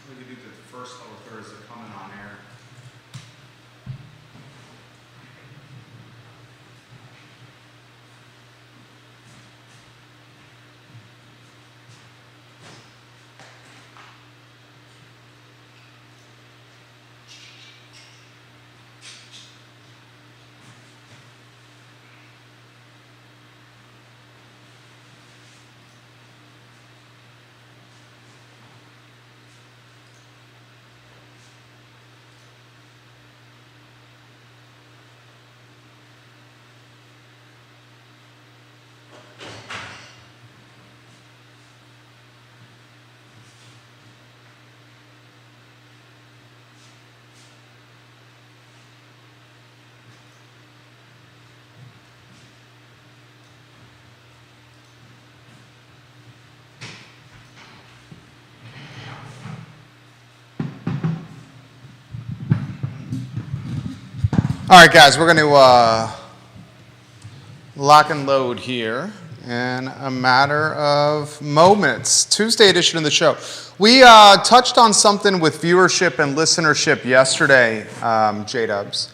We could do the first lower thirds that come in on air. All right, guys, we're going to lock and load here in a matter of moments. Tuesday edition of the show. We touched on something with viewership and listenership yesterday, J-Dubs.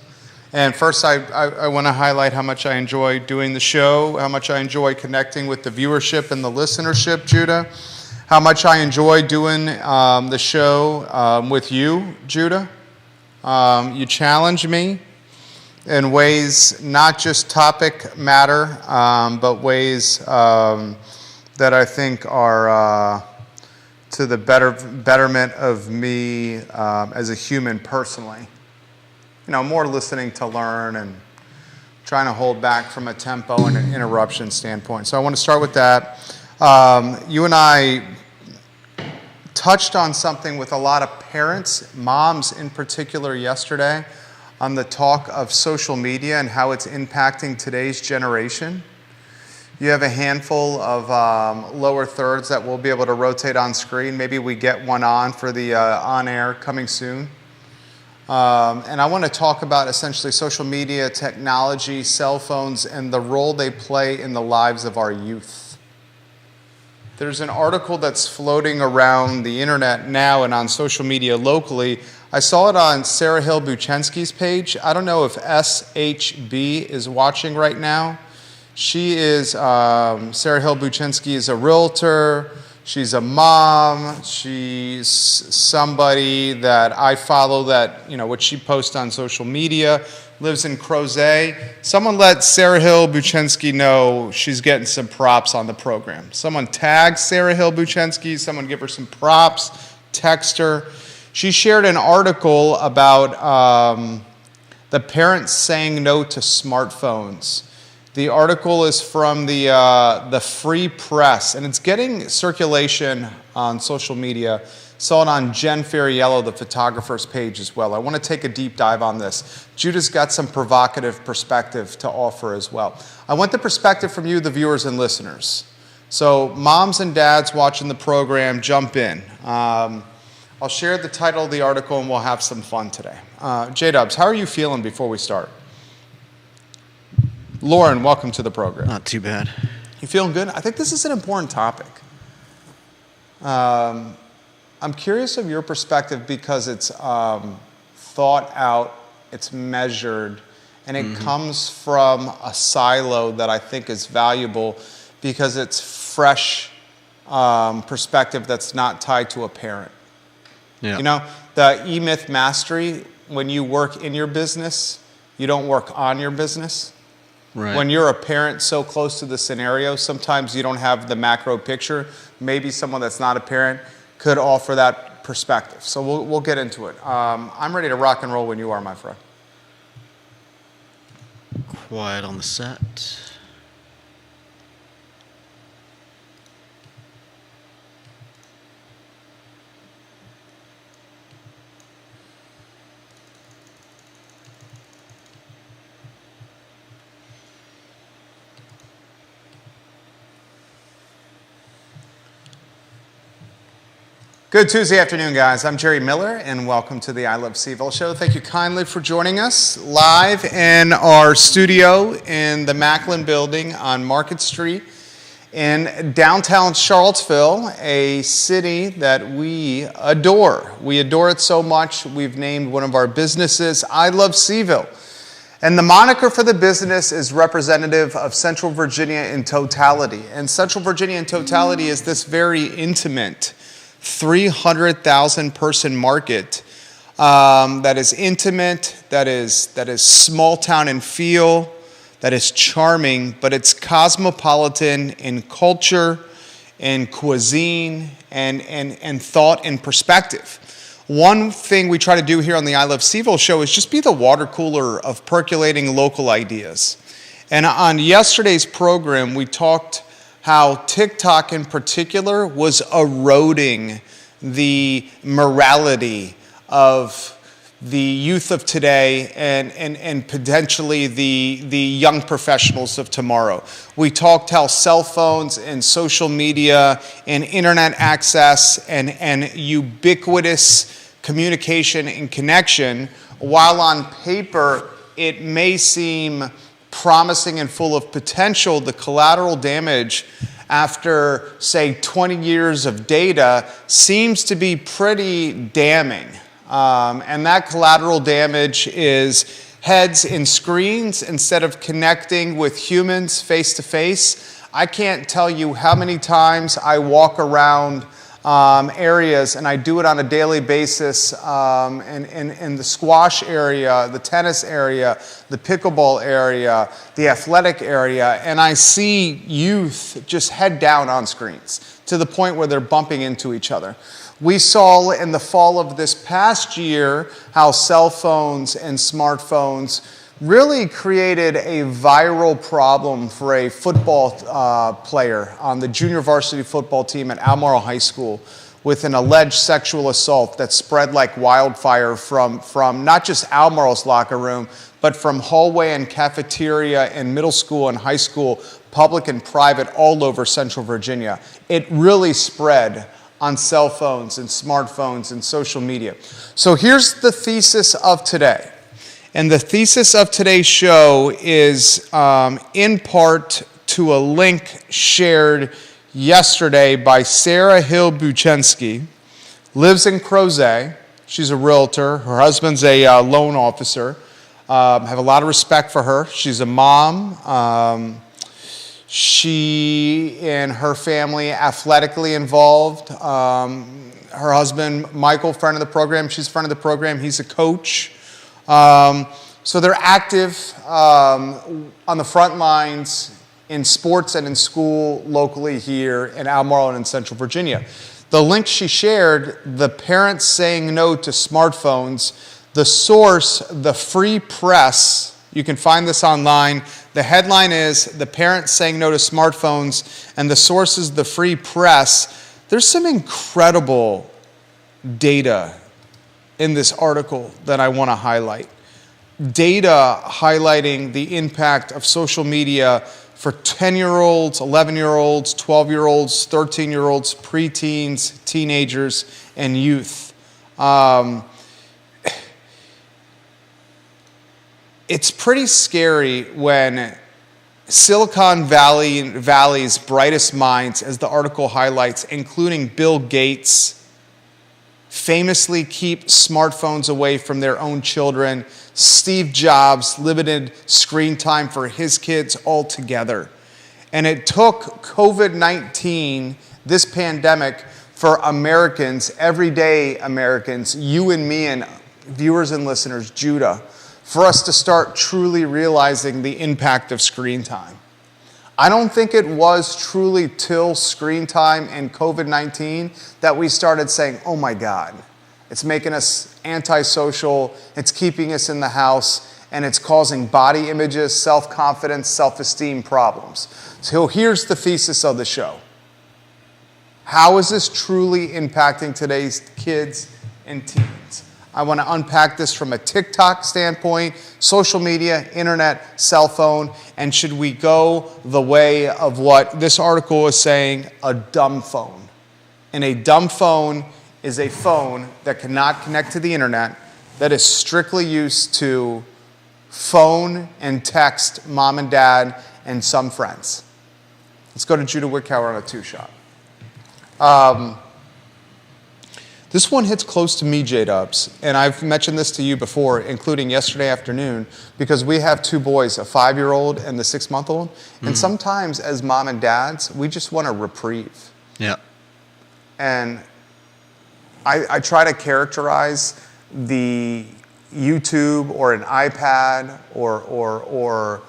And first, I want to highlight how much I enjoy doing the show, how much I enjoy connecting with the viewership and the listenership, Judah, how much I enjoy doing the show with you, Judah. You challenge me in ways not just topic matter, but ways that I think are to the betterment of me as a human personally. You know, more listening to learn and trying to hold back from a tempo and an interruption standpoint. So I want to start with that. You and I touched on something with a lot of parents, moms in particular, yesterday, on the talk of social media and how it's impacting today's generation. You have a handful of lower thirds that we'll be able to rotate on screen. Maybe we get one on for the on-air coming soon. And I want to talk about essentially social media, technology, cell phones, and the role they play in the lives of our youth. There's an article that's floating around the internet now and on social media locally. I saw it on Sarah Hill Buchensky's page. I don't know if SHB is watching right now. She is, Sarah Hill Buchensky is a realtor. She's a mom. She's somebody that I follow that, you know, what she posts on social media, lives in Crozet. Someone let Sarah Hill Buchensky know she's getting some props on the program. Someone tag Sarah Hill Buchensky. Someone give her some props. Text her. She shared an article about the parents saying no to smartphones. The article is from the Free Press, and it's getting circulation on social media. Saw it on Jen Ferriello, the photographer's page as well. I want to take a deep dive on this. Judah's got some provocative perspective to offer as well. I want the perspective from you, the viewers and listeners. So moms and dads watching the program, jump in. I'll share the title of the article and we'll have some fun today. J-Dubs, how are you feeling before we start? Lauren, welcome to the program. Not too bad. You feeling good? I think this is an important topic. I'm curious of your perspective because it's thought out, it's measured, and it comes from a silo that I think is valuable because it's fresh perspective that's not tied to a parent. Yeah. You know, the E-Myth Mastery, when you work in your business, you don't work on your business. Right. When you're a parent so close to the scenario, sometimes you don't have the macro picture. Maybe someone that's not a parent could offer that perspective. So we'll get into it. I'm ready to rock and roll when you are, my friend. Quiet on the set. Good Tuesday afternoon, guys. I'm Jerry Miller, and welcome to the I Love CVille show. Thank you kindly for joining us live in our studio in the Macklin building on Market Street in downtown Charlottesville, a city that we adore. We adore it so much, we've named one of our businesses I Love Seaville. And the moniker for the business is representative of Central Virginia in totality. And Central Virginia in totality is this very intimate 300,000 person market that is intimate, that is small town in feel, that is charming, but it's cosmopolitan in culture, in cuisine, and thought and perspective. One thing we try to do here on the I Love Seaville show is just be the water cooler of percolating local ideas. And on yesterday's program, we talked how TikTok in particular was eroding the morality of the youth of today and potentially the young professionals of tomorrow. We talked how cell phones and social media and internet access and ubiquitous communication and connection, while on paper it may seem promising and full of potential, the collateral damage after, say, 20 years of data seems to be pretty damning. And that collateral damage is heads in screens instead of connecting with humans face to face. I can't tell you how many times I walk around areas, and I do it on a daily basis in the squash area, the tennis area, the pickleball area, the athletic area, and I see youth just head down on screens to the point where they're bumping into each other. We saw in the fall of this past year how cell phones and smartphones really created a viral problem for a football player on the junior varsity football team at Albemarle High School with an alleged sexual assault that spread like wildfire from not just Albemarle's locker room, but from hallway and cafeteria in middle school and high school, public and private, all over Central Virginia. It really spread on cell phones and smartphones and social media. So here's the thesis of today. And the thesis of today's show is in part to a link shared yesterday by Sarah Hill Buchensky, lives in Crozet. She's a realtor. Her husband's a loan officer. Have a lot of respect for her. She's a mom. She and her family athletically involved. Her husband, Michael, friend of the program. She's a friend of the program. He's a coach. So they're active on the front lines in sports and in school locally here in Albemarle and in Central Virginia. The link she shared, the parents saying no to smartphones, the source, the Free Press, you can find this online. The headline is, the parents saying no to smartphones, and the source is the Free Press. There's some incredible data in this article that I want to highlight. Data highlighting the impact of social media for 10-year-olds, 11-year-olds, 12-year-olds, 13-year-olds, preteens, teenagers, and youth. It's pretty scary when Silicon Valley's brightest minds, as the article highlights, including Bill Gates, famously keep smartphones away from their own children. Steve Jobs limited screen time for his kids altogether. And it took COVID-19, this pandemic, for Americans, everyday Americans, you and me and viewers and listeners, Judah, for us to start truly realizing the impact of screen time. I don't think it was truly till screen time and COVID-19 that we started saying, oh my God, it's making us antisocial, it's keeping us in the house, and it's causing body images, self-confidence, self-esteem problems. So here's the thesis of the show. How is this truly impacting today's kids and teens? I want to unpack this from a TikTok standpoint, social media, internet, cell phone, and should we go the way of what this article is saying, a dumb phone. And a dumb phone is a phone that cannot connect to the internet, that is strictly used to phone and text mom and dad and some friends. Let's go to Judah Wickower on a 2-shot. This one hits close to me, J-Dubs, and I've mentioned this to you before, including yesterday afternoon, because we have 2 boys, a 5-year-old and the 6-month-old, and sometimes as mom and dads, we just want a reprieve. Yeah. And I try to characterize the YouTube or an iPad or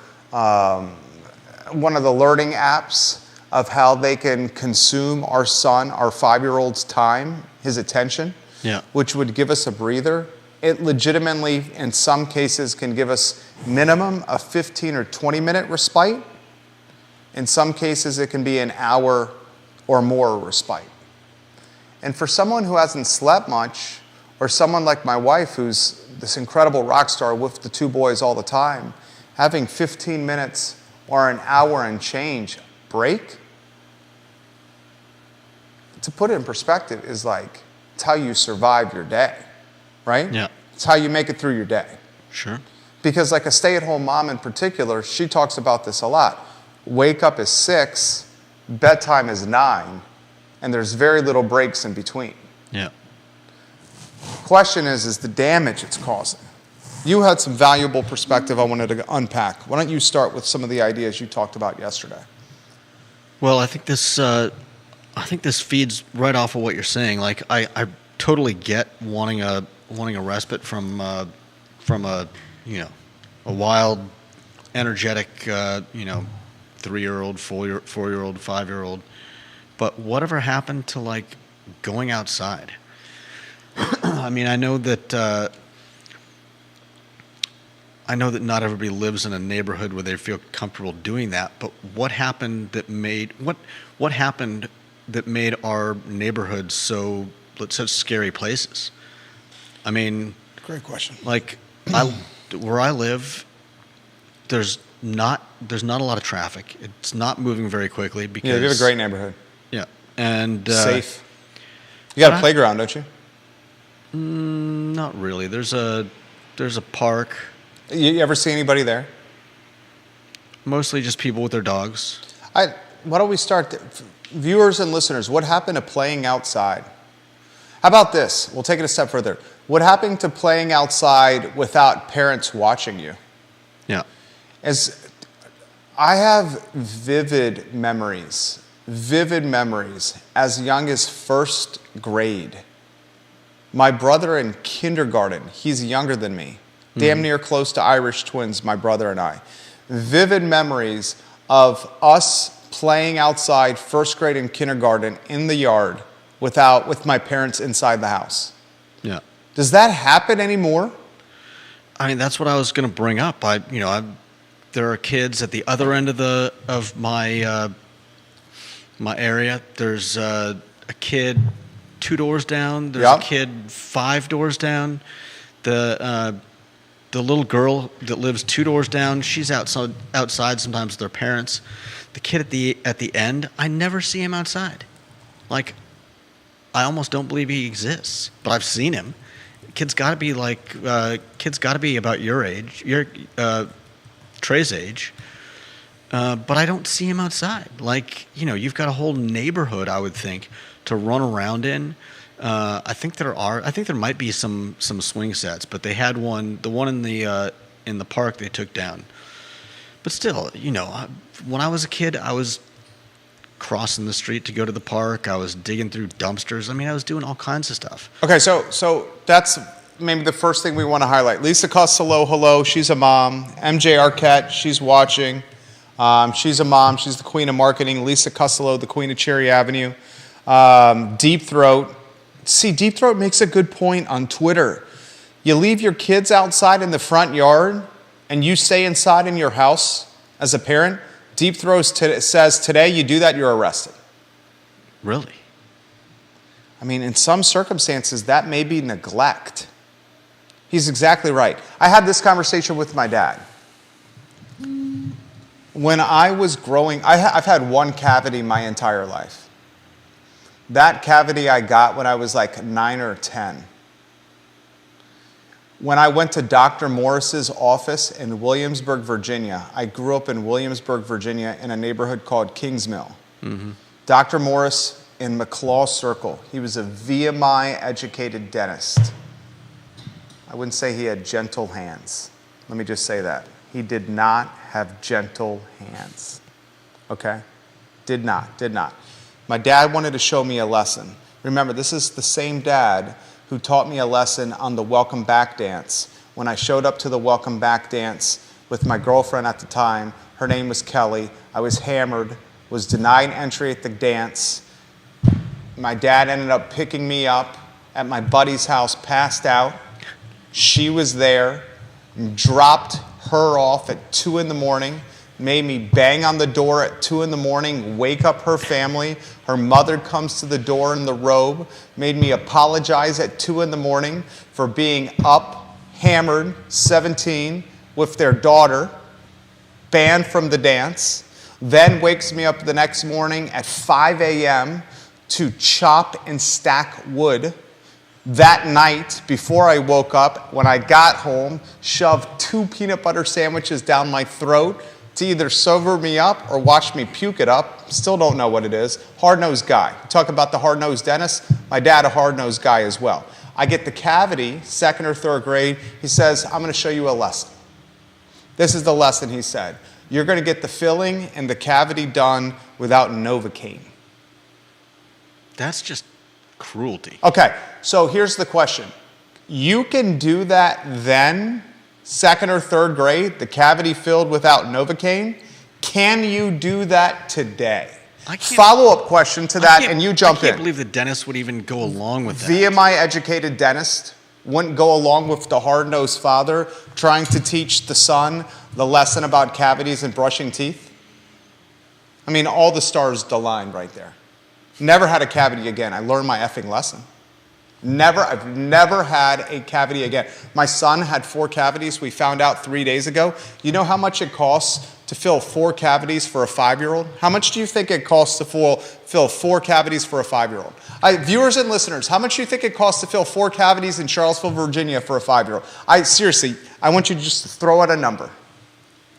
one of the learning apps of how they can consume our son, our 5-year-old's time, his attention, Yeah. which would give us a breather. It legitimately, in some cases, can give us minimum a 15 or 20-minute respite. In some cases, it can be an hour or more respite. And for someone who hasn't slept much, or someone like my wife who's this incredible rock star with the 2 boys all the time, having 15 minutes or an hour and change break, to put it in perspective, is like, it's how you survive your day, right? Yeah. It's how you make it through your day. Sure. Because like a stay-at-home mom in particular, she talks about this a lot. Wake up is 6, bedtime is 9, and there's very little breaks in between. Yeah. Question is the damage it's causing. You had some valuable perspective I wanted to unpack. Why don't you start with some of the ideas you talked about yesterday? Well, I think this feeds right off of what you're saying. Like, I totally get wanting a respite from a wild, energetic 3-year-old, 4-year-old, 5-year-old. But whatever happened to like going outside? I mean, I know that not everybody lives in a neighborhood where they feel comfortable doing that. But what happened that made our neighborhoods so such scary places? I mean, Great question. like where I live, there's not a lot of traffic. It's not moving very quickly because Yeah, you have a great neighborhood. Yeah, and Safe. You got a but I- playground, don't you? not really. There's a park. You ever see anybody there? Mostly just people with their dogs. Why don't we start, viewers and listeners, what happened to playing outside? How about this? We'll take it a step further. What happened to playing outside without parents watching you? Yeah. As I have vivid memories as young as 1st grade. My brother in kindergarten, he's younger than me, damn near close to Irish twins, my brother and I. Vivid memories of us playing outside 1st grade and kindergarten in the yard with my parents inside the house. Yeah. Does that happen anymore? I mean, that's what I was going to bring up. There are kids at the other end of my area. There's a kid 2 doors down. There's Yep. a kid 5 doors down. The little girl that lives 2 doors down, she's outside sometimes with her parents. The kid at the end, I never see him outside. Like, I almost don't believe he exists, but I've seen him. Kid's got to be about your age, Trey's age. But I don't see him outside. Like, you've got a whole neighborhood, I would think, to run around in. I think there might be some swing sets, but they had the one in the park they took down. But still, when I was a kid, I was crossing the street to go to the park. I was digging through dumpsters. I mean, I was doing all kinds of stuff. Okay, so that's maybe the first thing we want to highlight. Lisa Costello, hello, she's a mom. MJ Arquette, she's watching. She's a mom. She's the queen of marketing. Lisa Costello, the queen of Cherry Avenue. Deep Throat. See, Deep Throat makes a good point on Twitter. You leave your kids outside in the front yard and you stay inside in your house as a parent. Deep Throat says today you do that, you're arrested. Really? I mean, in some circumstances, that may be neglect. He's exactly right. I had this conversation with my dad. When I was growing, I've had one cavity my entire life. That cavity I got when I was like 9 or 10. when I went to Dr. Morris's office in Williamsburg, Virginia, I grew up in Williamsburg, Virginia, in a neighborhood called Kings Mill. Dr. Morris in McClaw Circle, he was a VMI educated dentist. I wouldn't say he had gentle hands. Let me just say that. He did not have gentle hands. Okay? Did not. My dad wanted to show me a lesson. Remember, this is the same dad who taught me a lesson on the welcome back dance. When I showed up to the welcome back dance with my girlfriend at the time, her name was Kelly. I was hammered, was denied entry at the dance. My dad ended up picking me up at my buddy's house, passed out. She was there, dropped her off at 2 in the morning, made me bang on the door at 2 in the morning, wake up her family. Her mother comes to the door in the robe, made me apologize at 2 in the morning for being up, hammered, 17, with their daughter, banned from the dance, then wakes me up the next morning at 5 a.m. to chop and stack wood. That night, before I woke up, when I got home, shoved 2 peanut butter sandwiches down my throat to either sober me up or watch me puke it up. Still don't know what it is. Hard-nosed guy. Talk about the hard-nosed dentist. My dad, a hard-nosed guy as well. I get the cavity, 2nd or 3rd grade. He says, I'm going to show you a lesson. This is the lesson, he said. You're going to get the filling and the cavity done without Novocaine. That's just cruelty. Okay, so here's the question. You can do that then, 2nd or 3rd grade, the cavity filled without Novocaine. Can you do that today? Follow-up question to that, and you jump in. I can't believe the dentist would even go along with that. VMI-educated dentist wouldn't go along with the hard-nosed father trying to teach the son the lesson about cavities and brushing teeth? I mean, all the stars aligned right there. Never had a cavity again. I learned my effing lesson. I've never had a cavity again. My son had 4 cavities. We found out 3 days ago. You know how much it costs to fill 4 cavities for a 5-year-old? How much do you think it costs to fill 4 cavities for a 5-year-old? Viewers and listeners, how much do you think it costs to fill 4 cavities in Charlottesville, Virginia for a 5-year-old? Seriously, I want you to just throw out a number.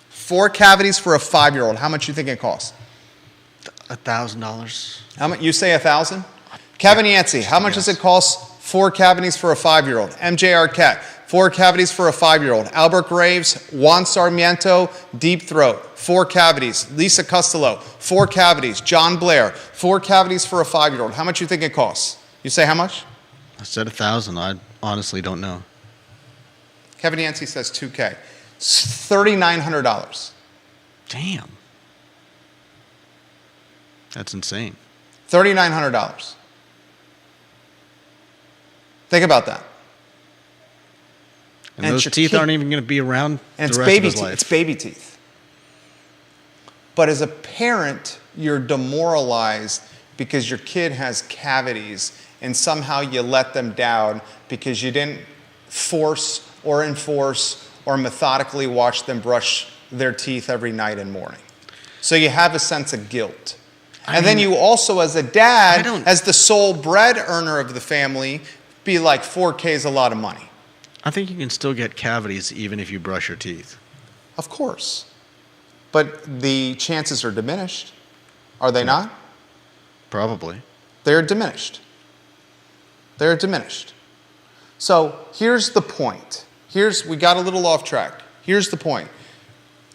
4 cavities for a 5-year-old. How much do you think it costs? $1,000. How much? You say 1,000? Kevin Yancey, how much does it cost? 4 cavities for a 5-year-old. MJ Arquette, 4 cavities for a 5-year-old. Albert Graves, Juan Sarmiento, deep throat, 4 cavities. Lisa Costello, 4 cavities. John Blair, 4 cavities for a 5-year-old. How much do you think it costs? You say how much? I said 1,000. I honestly don't know. Kevin Yancey says $2K. It's $3,900. Damn. That's insane. $3,900. Think about that. And those teeth aren't even going to be around and the rest of his life. It's baby teeth. But as a parent, you're demoralized because your kid has cavities and somehow you let them down because you didn't force or enforce or methodically watch them brush their teeth every night and morning. So you have a sense of guilt. And then you also, as a dad, as the sole bread earner of the family, be like, 4K is a lot of money. I think you can still get cavities even if you brush your teeth. Of course. But the chances are diminished. Are they not? Probably. They're diminished. They're diminished. So here's the point. We got a little off track. Here's the point.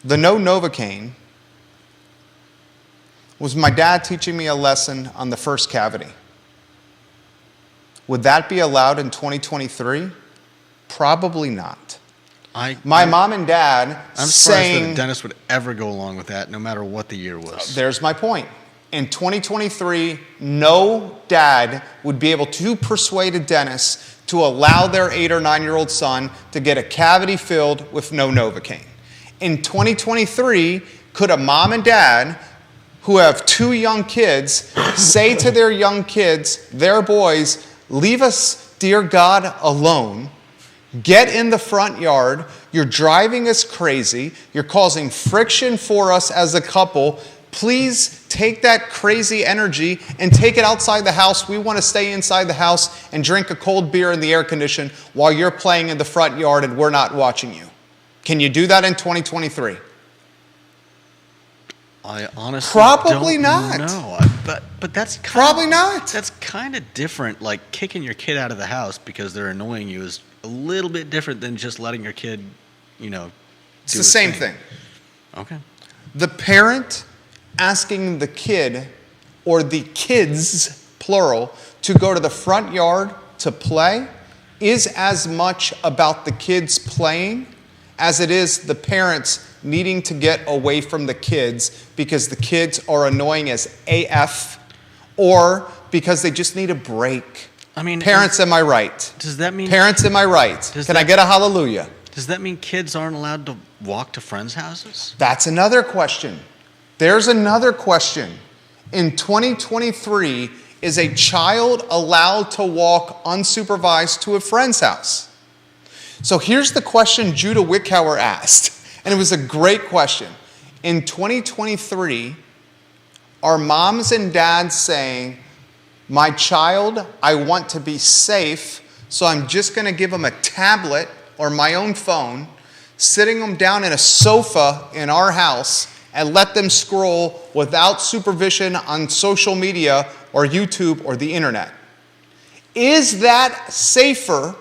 The no Novocaine was my dad teaching me a lesson on the first cavity. Would that be allowed in 2023? Probably not. My mom and dad I'm surprised that a dentist would ever go along with that, no matter what the year was. There's my point. In 2023, no dad would be able to persuade a dentist to allow their 8 or 9-year-old son to get a cavity filled with no Novocaine. In 2023, could a mom and dad who have 2 young kids say to their young kids, their boys, leave us, dear God, alone. Get in the front yard. You're driving us crazy. You're causing friction for us as a couple. Please take that crazy energy and take it outside the house. We want to stay inside the house and drink a cold beer in the air condition while you're playing in the front yard and we're not watching you. Can you do that in 2023? I honestly Probably don't not. know. But that's Probably not. That's kind of different. Like kicking your kid out of the house because they're annoying you is a little bit different than just letting your kid, It's the same thing. Okay. The parent asking the kid, or the kids, plural, to go to the front yard to play is as much about the kids playing as it is the parents needing to get away from the kids because the kids are annoying as AF or because they just need a break. I mean, parents, am I right? Does that mean Parents, am I right? Can I get a hallelujah? Does that mean kids aren't allowed to walk to friends' houses? That's another question. There's another question. In 2023, is a child allowed to walk unsupervised to a friend's house? So here's the question Judah Wickhauer asked, and it was a great question. In 2023, are moms and dads saying, my child, I want to be safe, so I'm just going to give them a tablet or my own phone, sitting them down in a sofa in our house, and let them scroll without supervision on social media or YouTube or the internet? Is that safer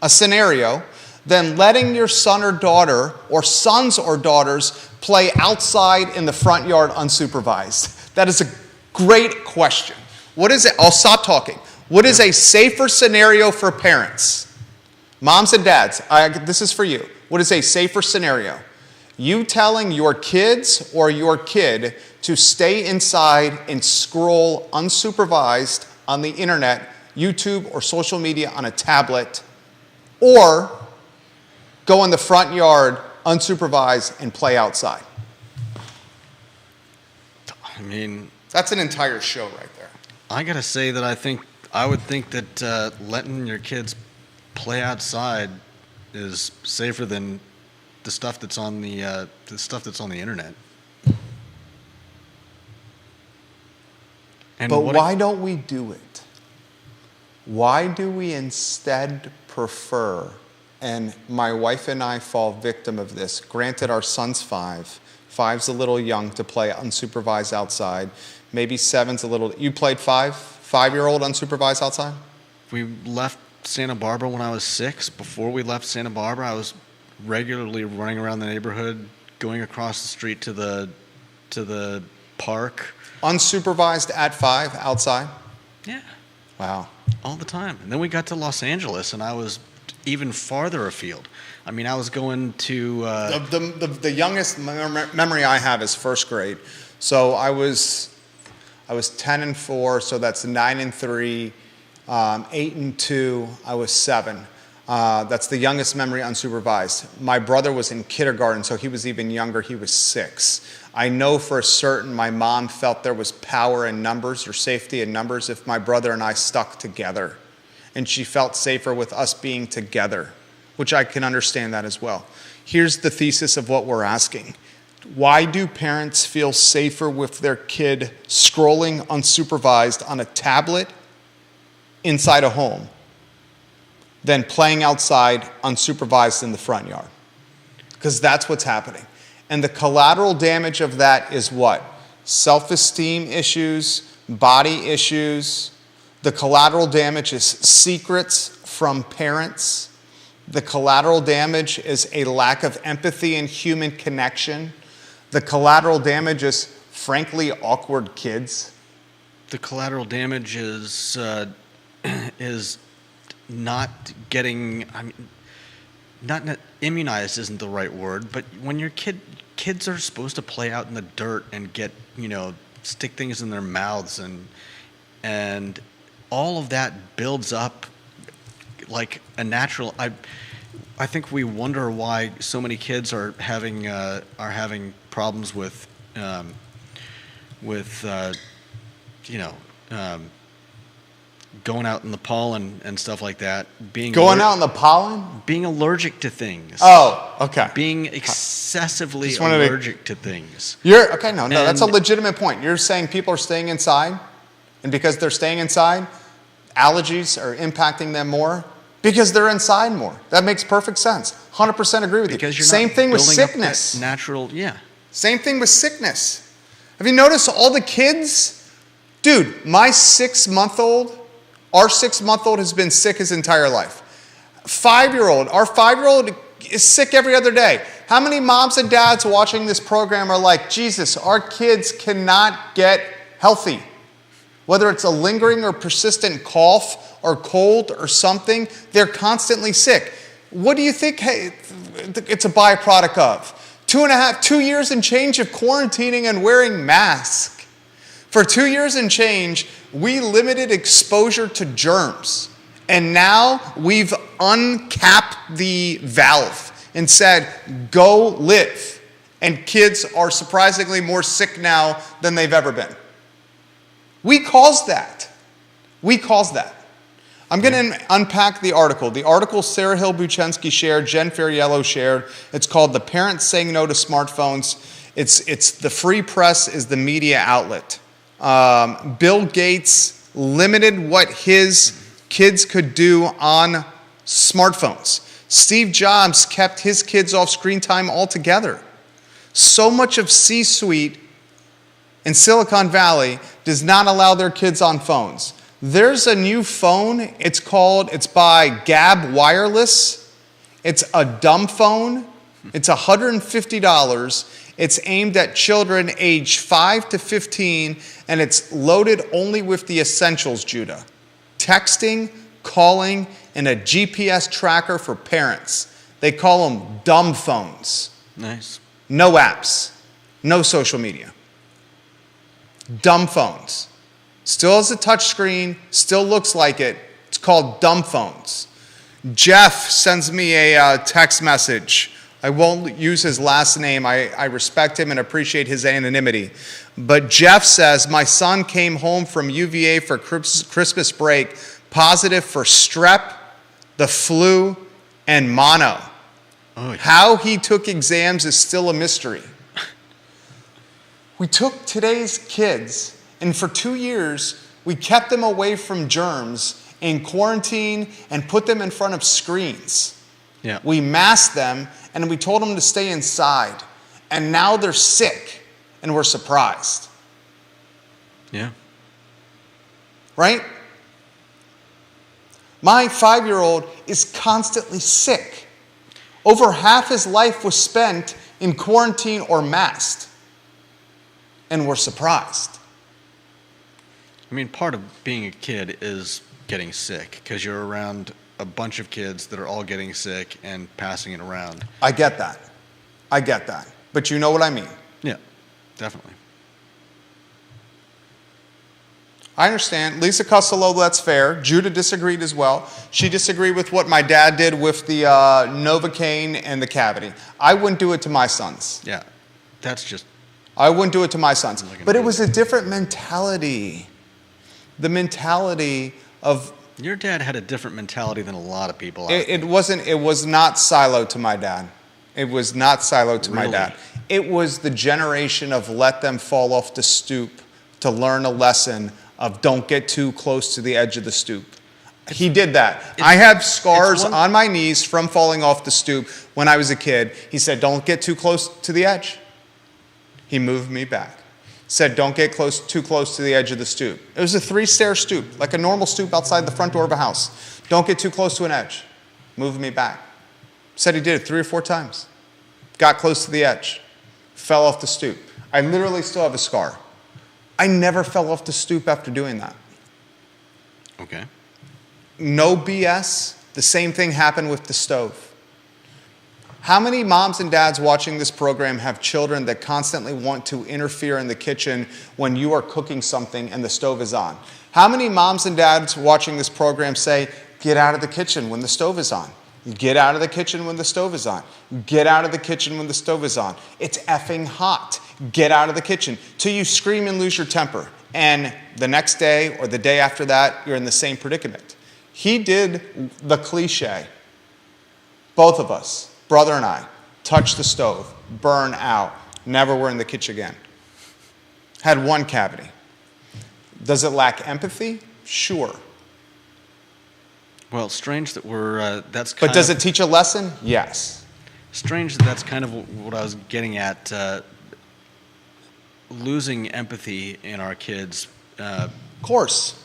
a scenario than letting your son or daughter, or sons or daughters, play outside in the front yard unsupervised? That is a great question. What is it? I'll stop talking. What is a safer scenario for parents? Moms and dads, this is for you. What is a safer scenario? You telling your kids or your kid to stay inside and scroll unsupervised on the internet, YouTube, or social media on a tablet, or go in the front yard unsupervised and play outside? I mean, that's an entire show right there. I gotta say that I would think that letting your kids play outside is safer than the stuff that's on the internet. And but why don't we do it? Why do we instead prefer, and my wife and I fall victim of this, granted our son's 5, 5's a little young to play unsupervised outside, maybe 7's a little, you played 5-year-old unsupervised outside? We left Santa Barbara when I was 6. Before we left Santa Barbara, I was regularly running around the neighborhood, going across the street to the park. Unsupervised at 5 outside? Yeah. Wow. All the time. And then we got to Los Angeles, and I was even farther afield. I mean, I was going to... The youngest memory I have is first grade. So I was 10 and 4, so that's 9 and 3, 8 and 2, I was 7. That's the youngest memory unsupervised. My brother was in kindergarten, so he was even younger. He was 6. I know for certain my mom felt there was power in numbers or safety in numbers if my brother and I stuck together. And she felt safer with us being together, which I can understand that as well. Here's the thesis of what we're asking. Why do parents feel safer with their kid scrolling unsupervised on a tablet inside a home than playing outside unsupervised in the front yard? Because that's what's happening. And the collateral damage of that is what? Self-esteem issues, body issues. The collateral damage is secrets from parents. The collateral damage is a lack of empathy and human connection. The collateral damage is, frankly, awkward kids. The collateral damage is not getting, not immunized isn't the right word, but when your kids are supposed to play out in the dirt and get, stick things in their mouths and all of that builds up like a natural, I think we wonder why so many kids are having problems with going out in the pollen and stuff like that, Going out in the pollen? being allergic to things, Oh, okay. being excessively Just wanted to- allergic to things. You're okay. No, that's a And- legitimate point. You're saying people are staying inside, and because they're staying inside, allergies are impacting them more because they're inside more. That makes perfect sense. 100% agree with Because you. you're Same not thing with building up that sickness. natural, yeah. Same thing with sickness. Have you noticed all the kids? Dude, our 6-month-old has been sick his entire life. Our 5-year-old is sick every other day. How many moms and dads watching this program are like, Jesus, our kids cannot get healthy? Whether it's a lingering or persistent cough or cold or something, they're constantly sick. What do you think it's a byproduct of? 2 years and change of quarantining and wearing masks. For 2 years and change, we limited exposure to germs. And now we've uncapped the valve and said, go live. And kids are surprisingly more sick now than they've ever been. We caused that. I'm going to unpack the article. The article Sarah Hill Buchensky shared, Jen Ferriello shared. It's called The Parents Saying No to Smartphones. It's the Free Press is the media outlet. Bill Gates limited what his kids could do on smartphones. Steve Jobs kept his kids off screen time altogether. So much of C-suite in Silicon Valley does not allow their kids on phones. There's a new phone. It's by Gab Wireless. It's a dumb phone. It's $150. It's aimed at children age 5 to 15, and it's loaded only with the essentials, Judah. Texting, calling, and a GPS tracker for parents. They call them dumb phones. Nice. No apps, no social media. Dumb phones. Still has a touch screen, still looks like it. It's called dumb phones. Jeff sends me a text message. I won't use his last name. I respect him and appreciate his anonymity. But Jeff says, my son came home from UVA for Christmas break, positive for strep, the flu, and mono. Oh, yeah. How he took exams is still a mystery. We took today's kids, and for 2 years, we kept them away from germs in quarantine and put them in front of screens. Yeah. We masked them, and we told them to stay inside. And now they're sick, and we're surprised. Yeah. Right? My 5-year-old is constantly sick. Over half his life was spent in quarantine or masked. And we're surprised. I mean, part of being a kid is getting sick because you're around a bunch of kids that are all getting sick and passing it around. I get that. But you know what I mean. Yeah, definitely. I understand. Lisa Costello, that's fair. Judah disagreed as well. She disagreed with what my dad did with the Novocaine and the cavity. I wouldn't do it to my sons. Yeah, that's just... I wouldn't do it to my sons. Like But it was a different mentality. The mentality of... Your dad had a different mentality than a lot of people. It was not siloed to my dad. It was not siloed to my Really? dad. It was the generation of let them fall off the stoop to learn a lesson of don't get too close to the edge of the stoop. He did that. I have scars on my knees from falling off the stoop when I was a kid. He said, don't get too close to the edge. He moved me back. Said, don't get too close to the edge of the stoop. It was a 3-stair stoop, like a normal stoop outside the front door of a house. Don't get too close to an edge. Moved me back. Said he did it 3 or 4 times. Got close to the edge. Fell off the stoop. I literally still have a scar. I never fell off the stoop after doing that. Okay. No BS. The same thing happened with the stove. How many moms and dads watching this program have children that constantly want to interfere in the kitchen when you are cooking something and the stove is on? How many moms and dads watching this program say, get out of the kitchen when the stove is on? Get out of the kitchen when the stove is on. Get out of the kitchen when the stove is on. It's effing hot. Get out of the kitchen. Till you scream and lose your temper. and the next day or the day after that, you're in the same predicament. He did the cliche. Both of us, brother and I, touch the stove, burn out, never were in the kitchen again. Had one cavity. Does it lack empathy? Sure. Well, strange that we're that's. But does it teach a lesson? Yes. Strange that that's kind of what I was getting at. Losing empathy in our kids. Of course.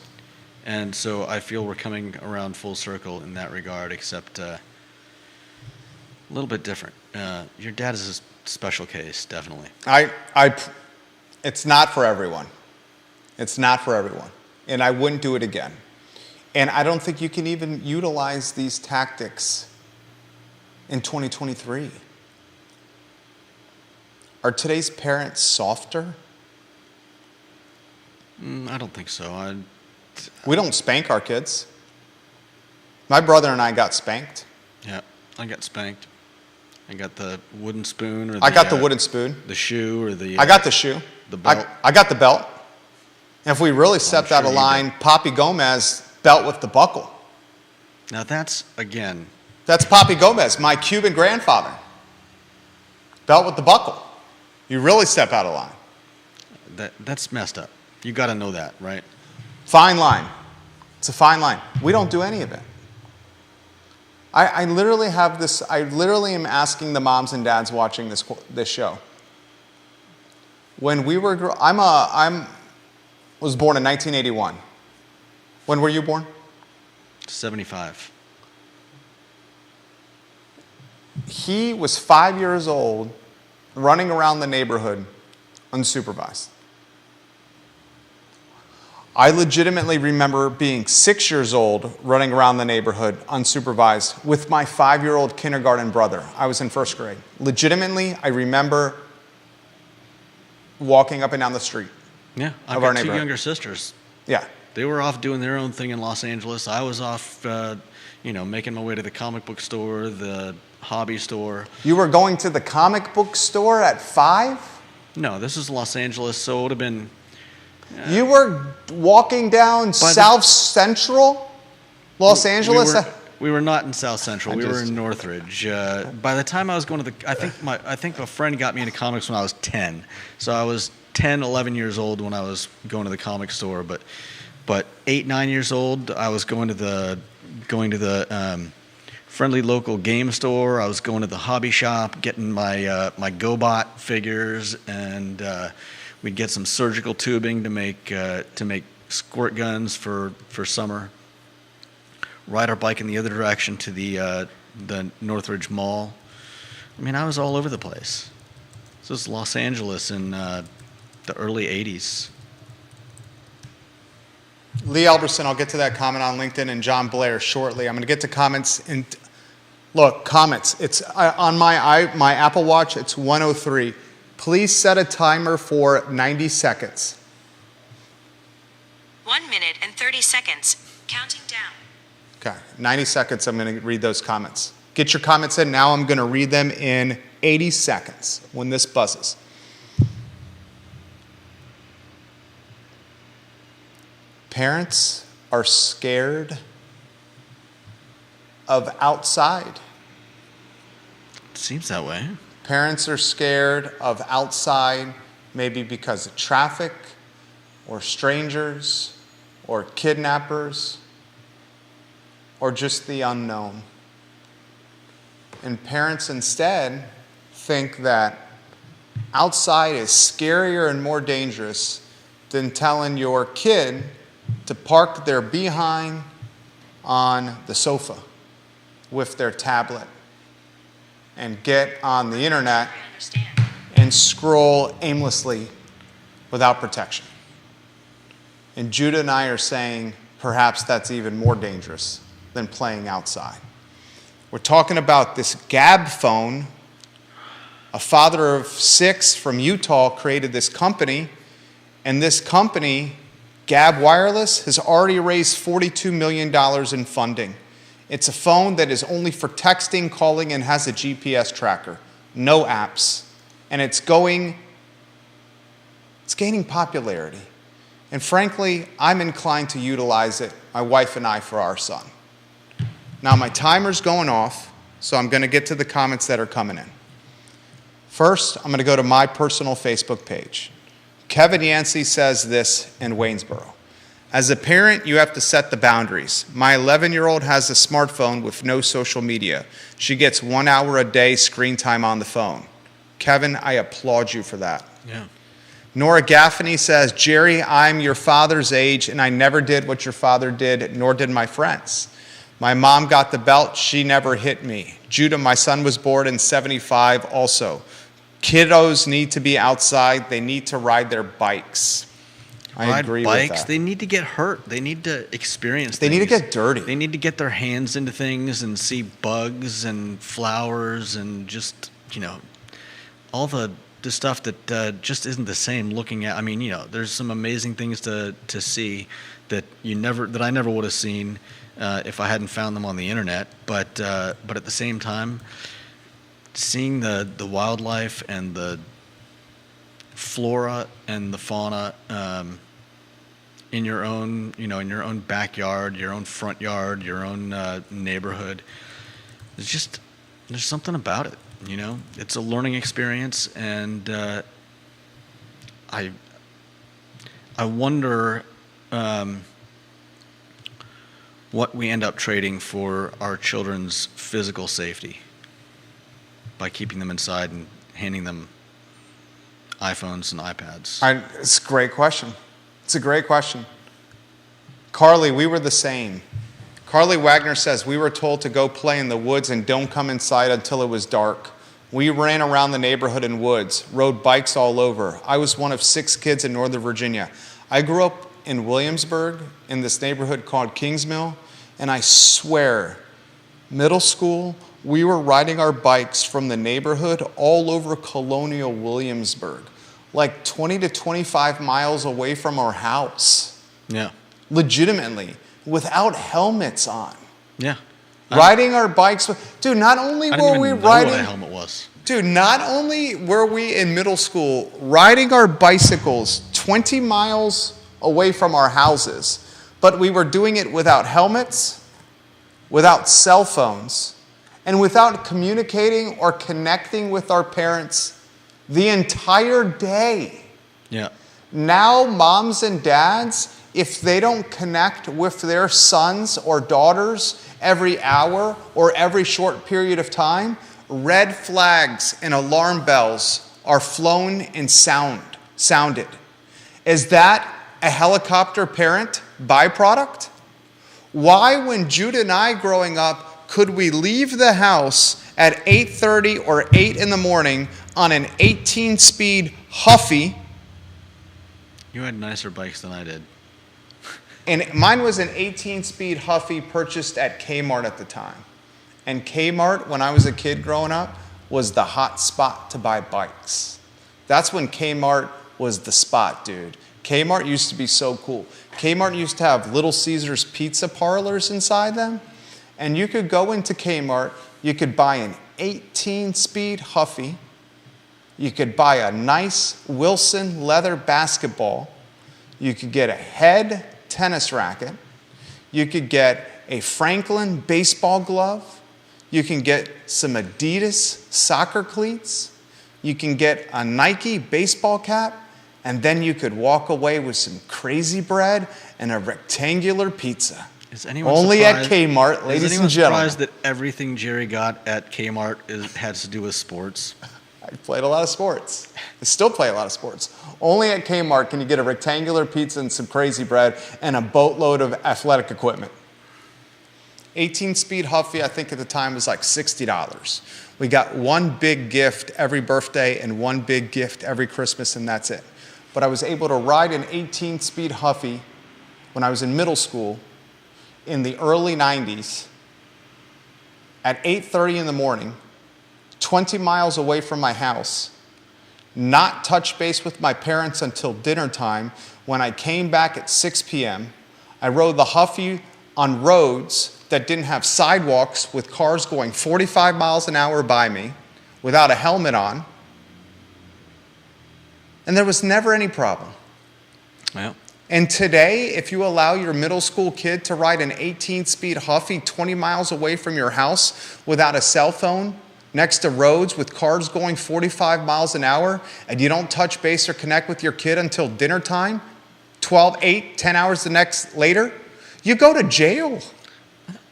And so I feel we're coming around full circle in that regard, except a little bit different. Your dad is a special case, definitely. It's not for everyone. It's not for everyone. And I wouldn't do it again. And I don't think you can even utilize these tactics in 2023. Are today's parents softer? I don't think so. We don't spank our kids. My brother and I got spanked. Yeah, I got spanked. I got the wooden spoon, or I got the wooden spoon. the shoe, or the. I got the shoe. The belt. I got the belt. And if we really stepped out of line, Papi Gomez, belt with the buckle. Now that's, again. That's Papi Gomez, my Cuban grandfather. Belt with the buckle. You really step out of line. That's messed up. You got to know that, right? Fine line. It's a fine line. We don't do any of it. I literally have this, I literally am asking the moms and dads watching this show. When we were, was born in 1981. When were you born? 75. He was 5 years old, running around the neighborhood unsupervised. I legitimately remember being 6 years old, running around the neighborhood unsupervised with my 5-year-old kindergarten brother. I was in first grade. Legitimately, I remember walking up and down the street. Yeah, I've got two younger sisters. Yeah. They were off doing their own thing in Los Angeles. I was off, making my way to the comic book store, the hobby store. You were going to the comic book store at 5? No, this is Los Angeles, so it would have been. You were walking down South Central Los Angeles? We were not in South Central. We were in Northridge. By the time I was going to I think a friend got me into comics when I was 10. So I was 10, 11 years old when I was going to the comic store. But 8, 9 years old, I was going to the friendly local game store. I was going to the hobby shop, getting my my GoBot figures, and we'd get some surgical tubing to make squirt guns for summer. Ride our bike in the other direction to the Northridge Mall. I mean, I was all over the place. This was Los Angeles in the early 80s. Lee Elberson, I'll get to that comment on LinkedIn, and John Blair shortly. I'm going to get to comments. Look, comments. It's on my Apple Watch, it's 1:03. Please set a timer for 90 seconds. 1 minute and 30 seconds. Counting down. Okay, 90 seconds, I'm going to read those comments. Get your comments in. Now I'm going to read them in 80 seconds when this buzzes. Parents are scared of outside. It seems that way. Parents are scared of outside, maybe because of traffic, or strangers, or kidnappers, or just the unknown. And parents instead think that outside is scarier and more dangerous than telling your kid to park their behind on the sofa with their tablet and get on the internet and scroll aimlessly without protection. And Judah and I are saying perhaps that's even more dangerous than playing outside. We're talking about this Gab phone. A father of 6 from Utah created this company, and this company, Gab Wireless, has already raised $42 million in funding. It's a phone that is only for texting, calling, and has a GPS tracker. No apps. And it's gaining popularity. And frankly, I'm inclined to utilize it, my wife and I, for our son. Now my timer's going off, so I'm going to get to the comments that are coming in. First, I'm going to go to my personal Facebook page. Kevin Yancey says this in Waynesboro. As a parent, you have to set the boundaries. My 11-year-old has a smartphone with no social media. She gets 1 hour a day screen time on the phone. Kevin, I applaud you for that. Yeah. Nora Gaffney says, Jerry, I'm your father's age, and I never did what your father did, nor did my friends. My mom got the belt. She never hit me. Judah, my son, was born in 75 also. Kiddos need to be outside. They need to ride their bikes. I agree with that. They need to get hurt. They need to experience They things. need to get dirty. They need to get their hands into things and see bugs and flowers and just, all the stuff that just isn't the same looking at. I mean, there's some amazing things to see that I never would have seen if I hadn't found them on the internet. But at the same time, seeing the wildlife and the flora and the fauna in your own backyard, your own front yard, your own neighborhood, there's something about it. It's a learning experience, and I wonder what we end up trading for our children's physical safety by keeping them inside and handing them iPhones and iPads. It's a great question. It's a great question. Carly, we were the same. Carly Wagner says, we were told to go play in the woods and don't come inside until it was dark. We ran around the neighborhood and woods, rode bikes all over. I was one of 6 kids in Northern Virginia. I grew up in Williamsburg in this neighborhood called Kingsmill, and I swear, middle school, we were riding our bikes from the neighborhood all over colonial Williamsburg, like 20 to 25 miles away from our house. Yeah. Legitimately, without helmets on. Yeah. Riding our bikes. Dude, not only I didn't were we even know riding. what a helmet was. Dude, not only were we in middle school riding our bicycles 20 miles away from our houses, but we were doing it without helmets, without cell phones, and without communicating or connecting with our parents the entire day. Yeah. Now, moms and dads, if they don't connect with their sons or daughters every hour or every short period of time, red flags and alarm bells are flown and sounded. Is that a helicopter parent byproduct? Why, when Judah and I growing up, could we leave the house at 8:30 or 8 in the morning on an 18-speed Huffy? You had nicer bikes than I did. And mine was an 18-speed Huffy purchased at Kmart at the time. And Kmart, when I was a kid growing up, was the hot spot to buy bikes. That's when Kmart was the spot, dude. Kmart used to be so cool. Kmart used to have Little Caesars pizza parlors inside them. And you could go into Kmart, you could buy an 18-speed Huffy, you could buy a nice Wilson leather basketball, you could get a Head tennis racket, you could get a Franklin baseball glove, you can get some Adidas soccer cleats, you can get a Nike baseball cap, and then you could walk away with some crazy bread and a rectangular pizza. Is anyone Only at surprised- Kmart, ladies Is anyone and gentlemen. surprised that everything Jerry got at Kmart has to do with sports? I played a lot of sports. I still play a lot of sports. Only at Kmart can you get a rectangular pizza and some crazy bread and a boatload of athletic equipment. 18-speed Huffy, I think at the time was like $60. We got one big gift every birthday and one big gift every Christmas, and that's it. But I was able to ride an 18-speed Huffy when I was in middle school in the early 90s at 8:30 in the morning, 20 miles away from my house, not touch base with my parents until dinner time. When I came back at 6 p.m., I rode the Huffy on roads that didn't have sidewalks with cars going 45 miles an hour by me without a helmet on. And there was never any problem. Well, And today, if you allow your middle school kid to ride an 18-speed Huffy 20 miles away from your house without a cell phone, next to roads with cars going 45 miles an hour, and you don't touch base or connect with your kid until dinner time, 12, 8, 10 hours later, you go to jail.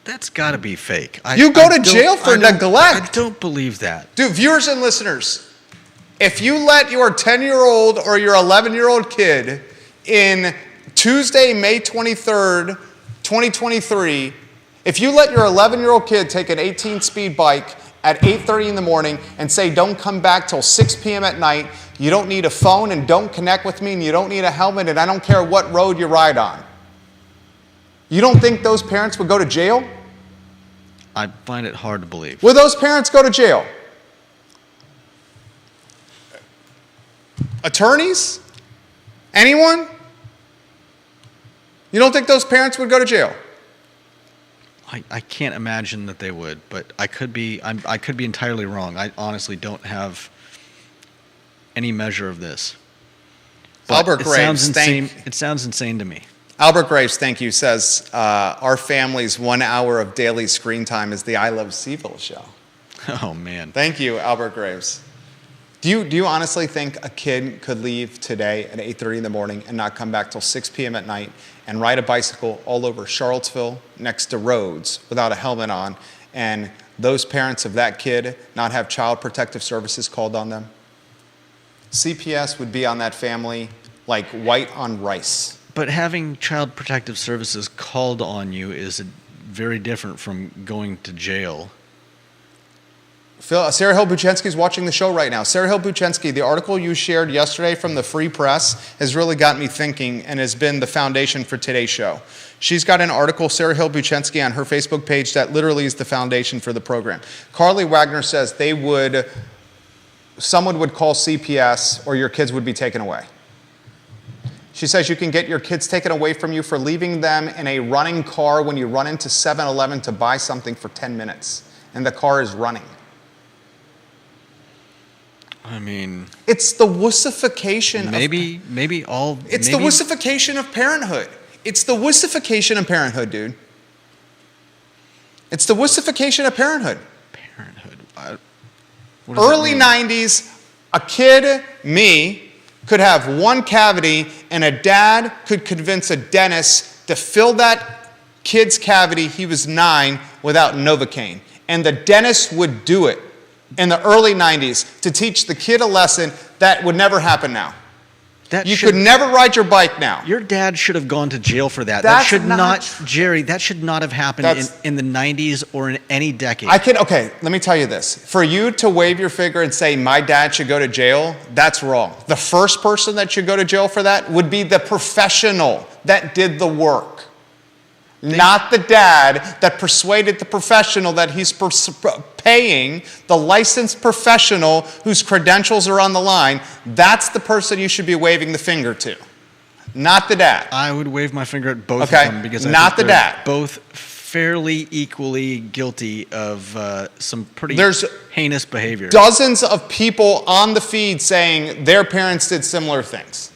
That's got to be fake. You go to jail for neglect. I don't believe that. Dude, viewers and listeners, if you let your 10-year-old or your 11-year-old kid in Tuesday, May 23rd, 2023, if you let your 11-year-old kid take an 18-speed bike at 8:30 in the morning and say, don't come back till 6 p.m. at night, you don't need a phone and don't connect with me and you don't need a helmet and I don't care what road you ride on, you don't think those parents would go to jail? I find it hard to believe. Would those parents go to jail? Attorneys? Anyone? You don't think those parents would go to jail? I can't imagine that they would, but I could be entirely wrong. I honestly don't have any measure of this. But Albert Graves, it sounds insane to me. Albert Graves, thank you, says, our family's 1 hour of daily screen time is the I Love Seville show. Oh, man. Thank you, Albert Graves. Do you honestly think a kid could leave today at 8:30 in the morning and not come back till 6 p.m. at night and ride a bicycle all over Charlottesville next to roads without a helmet on, and those parents of that kid not have Child Protective Services called on them? CPS would be on that family like white on rice. But having Child Protective Services called on you is very different from going to jail. Sarah Hill Buchensky is watching the show right now. Sarah Hill Buchensky, the article you shared yesterday from the Free Press has really got me thinking and has been the foundation for today's show. She's got an article, Sarah Hill Buchensky, on her Facebook page that literally is the foundation for the program. Carly Wagner says someone would call CPS or your kids would be taken away. She says you can get your kids taken away from you for leaving them in a running car when you run into 7-Eleven to buy something for 10 minutes and the car is running. I mean, it's the wussification It's the wussification of parenthood. It's the wussification of parenthood, dude. It's the wussification of parenthood. Early 90s, a kid, me, could have one cavity and a dad could convince a dentist to fill that kid's cavity, he was 9, without Novocaine. And the dentist would do it in the early 90s to teach the kid a lesson that would never happen now. You could never ride your bike now. Your dad should have gone to jail for that. Jerry, that should not have happened in the 90s or in any decade. Okay, let me tell you this. For you to wave your finger and say, my dad should go to jail, that's wrong. The first person that should go to jail for that would be the professional that did the work. Not the dad that persuaded the professional that he's paying, the licensed professional whose credentials are on the line. That's the person you should be waving the finger to, not the dad. I would wave my finger at both of them because not the dad. Both fairly equally guilty of some pretty heinous behavior. Dozens of people on the feed saying their parents did similar things.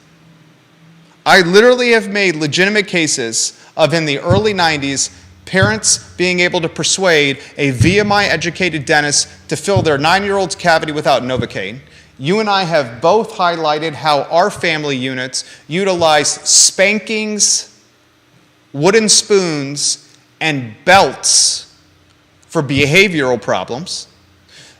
I literally have made legitimate cases of, in the early 90s, parents being able to persuade a VMI-educated dentist to fill their 9-year-old's cavity without Novocaine. You and I have both highlighted how our family units utilize spankings, wooden spoons, and belts for behavioral problems.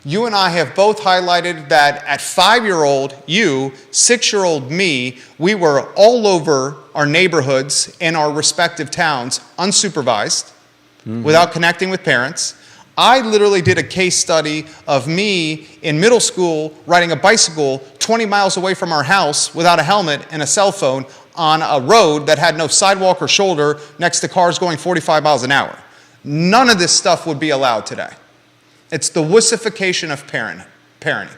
You and I have both highlighted that at 5-year-old you, 6-year-old me, we were all over our neighborhoods in our respective towns, unsupervised, without connecting with parents. I literally did a case study of me in middle school riding a bicycle 20 miles away from our house without a helmet and a cell phone on a road that had no sidewalk or shoulder next to cars going 45 miles an hour. None of this stuff would be allowed today. It's the wussification of parenting.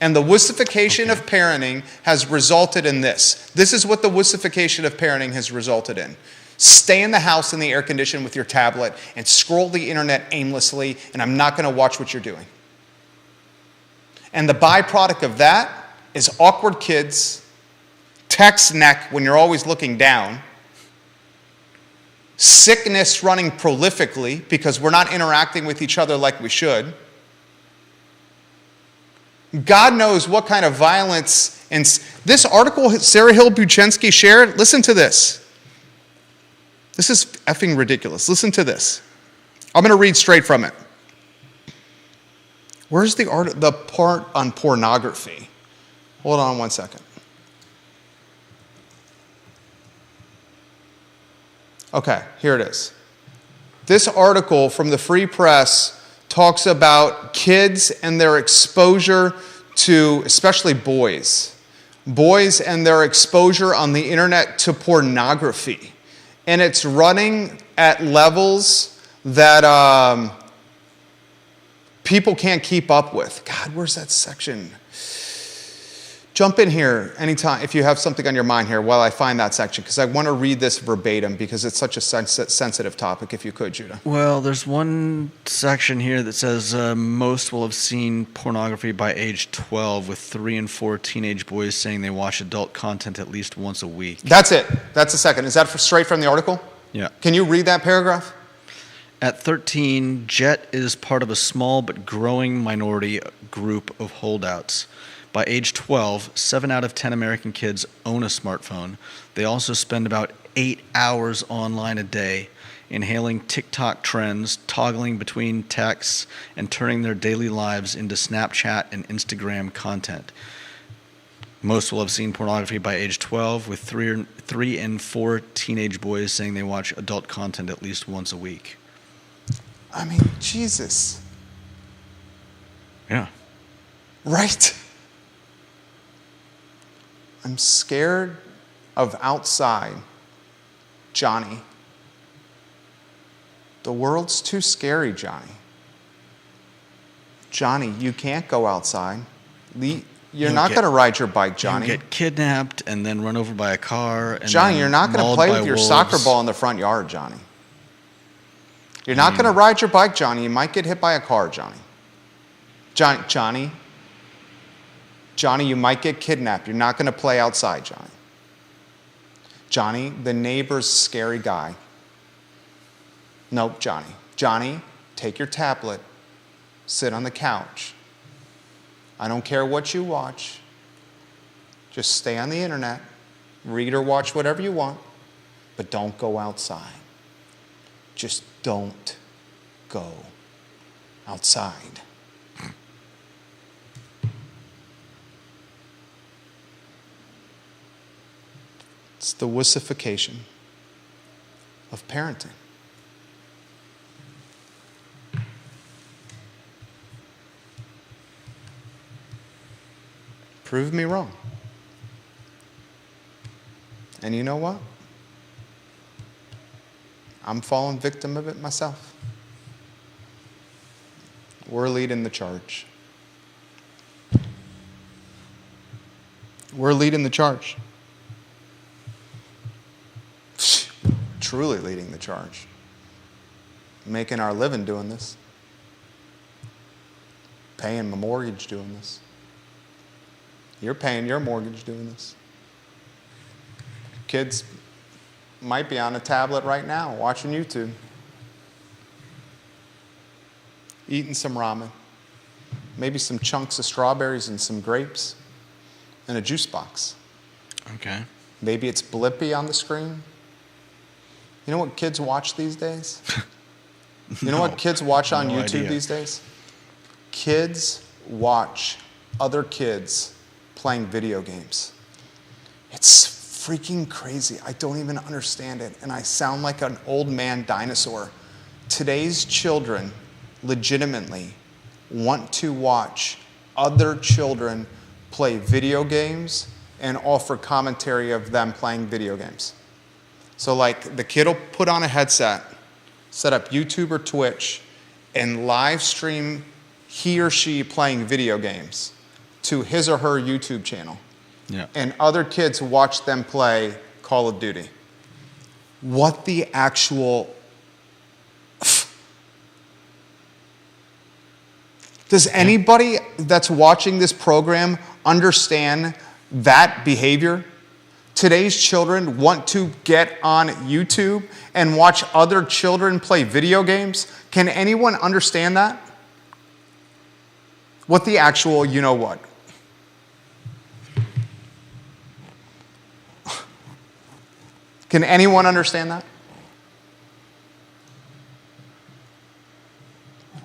And the wussification of parenting has resulted in this. This is what the wussification of parenting has resulted in. Stay in the house in the air condition with your tablet and scroll the internet aimlessly, and I'm not going to watch what you're doing. And the byproduct of that is awkward kids, text neck when you're always looking down, sickness running prolifically because we're not interacting with each other like we should. God knows what kind of violence. And this article Sarah Hill Buchensky shared, listen to this. This is effing ridiculous. Listen to this. I'm going to read straight from it. Where's the part on pornography? Hold on one second. Okay, here it is. This article from the Free Press talks about kids and their exposure to, especially boys and their exposure on the internet to pornography. And it's running at levels that people can't keep up with. God, where's that section? Jump in here anytime if you have something on your mind here while I find that section, because I want to read this verbatim because it's such a sensitive topic, if you could, Judah. Well, there's one section here that says most will have seen pornography by age 12, with 3 and 4 teenage boys saying they watch adult content at least once a week. That's it. That's the second. Is that straight from the article? Yeah. Can you read that paragraph? At 13, Jet is part of a small but growing minority group of holdouts. By age 12, 7 out of 10 American kids own a smartphone. They also spend about 8 hours online a day, inhaling TikTok trends, toggling between texts, and turning their daily lives into Snapchat and Instagram content. Most will have seen pornography by age 12, with 3 and 4 teenage boys saying they watch adult content at least once a week. I mean, Jesus. Yeah. Right? I'm scared of outside, Johnny. The world's too scary, Johnny. Johnny, you can't go outside. You're not going to ride your bike, Johnny. You get kidnapped and then run over by a car. And Johnny, you're not going to play with your soccer ball in the front yard, Johnny. You're not going to ride your bike, Johnny. You might get hit by a car, Johnny. Johnny, you might get kidnapped. You're not going to play outside, Johnny. Johnny, the neighbor's scary guy. Nope, Johnny. Johnny, take your tablet. Sit on the couch. I don't care what you watch. Just stay on the internet. Read or watch whatever you want. But don't go outside. Just don't go outside. It's the wussification of parenting. Prove me wrong. And you know what? I'm falling victim of it myself. We're leading the charge. We're leading the charge. Truly leading the charge. Making our living doing this. Paying my mortgage doing this. You're paying your mortgage doing this. Kids might be on a tablet right now watching YouTube. Eating some ramen. Maybe some chunks of strawberries and some grapes. And a juice box. Okay. Maybe it's Blippi on the screen. You know what kids watch these days? You know what kids watch on YouTube these days? Kids watch other kids playing video games. It's freaking crazy. I don't even understand it. And I sound like an old man dinosaur. Today's children legitimately want to watch other children play video games and offer commentary of them playing video games. So like the kid will put on a headset, set up YouTube or Twitch, and live stream he or she playing video games to his or her YouTube channel. Yeah. And other kids watch them play Call of Duty. What the actual... Does anybody that's watching this program understand that behavior? today's children want to get on YouTube and watch other children play video games? Can anyone understand that? What the actual you know what? Can anyone understand that?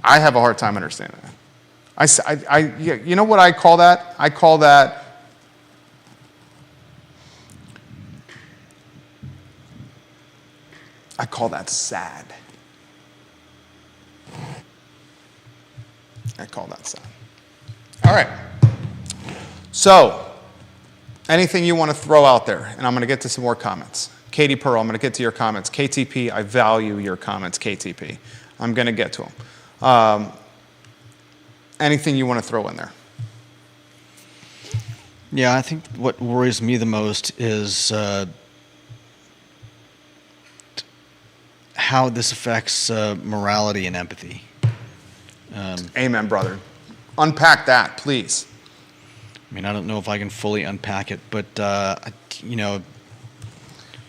I have a hard time understanding that. You know what I call that? I call that sad. I call that sad. All right. So, anything you want to throw out there, and I'm going to get to some more comments. Katie Pearl, I'm going to get to your comments. KTP, I value your comments, KTP. I'm going to get to them. Anything you want to throw in there? Yeah, I think what worries me the most is how this affects morality and empathy. Amen, brother. Unpack that, please. I mean, I don't know if I can fully unpack it, but,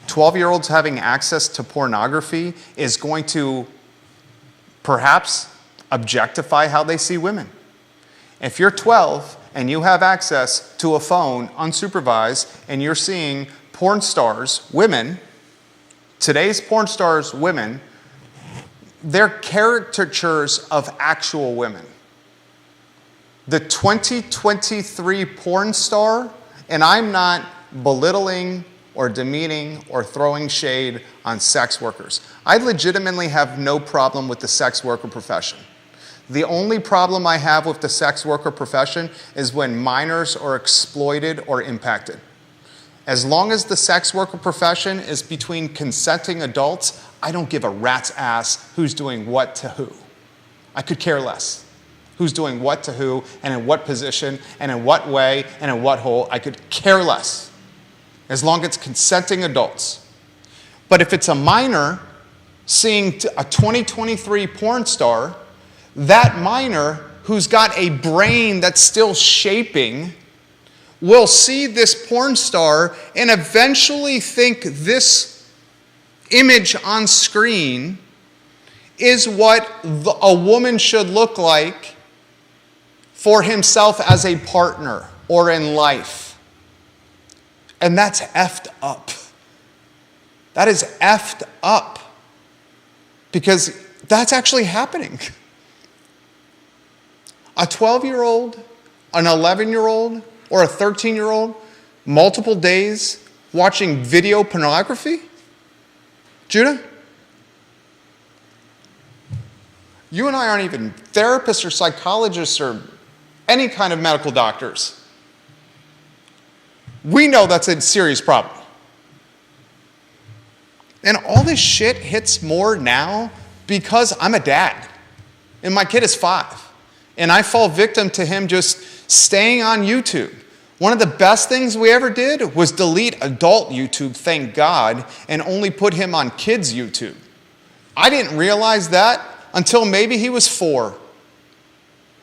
12-year-olds having access to pornography is going to perhaps objectify how they see women. If you're 12 and you have access to a phone unsupervised and you're seeing porn stars, women, today's porn stars, women, they're caricatures of actual women. The 2023 porn star, and I'm not belittling or demeaning or throwing shade on sex workers. I legitimately have no problem with the sex worker profession. The only problem I have with the sex worker profession is when minors are exploited or impacted. As long as the sex worker profession is between consenting adults, I don't give a rat's ass who's doing what to who. I could care less. Who's doing what to who, and in what position, and in what way, and in what hole. I could care less. As long as it's consenting adults. But if it's a minor seeing a 2023 porn star, that minor who's got a brain that's still shaping will see this porn star and eventually think this image on screen is what a woman should look like for himself as a partner or in life. And that's effed up. That is effed up. Because that's actually happening. A 12-year-old, an 11-year-old, or a 13-year-old, multiple days watching video pornography? Judah? You and I aren't even therapists or psychologists or any kind of medical doctors. We know that's a serious problem. And all this shit hits more now because I'm a dad. And my kid is 5. And I fall victim to him just staying on YouTube. One of the best things we ever did was delete adult YouTube, thank God, and only put him on kids' YouTube. I didn't realize that until maybe he was 4.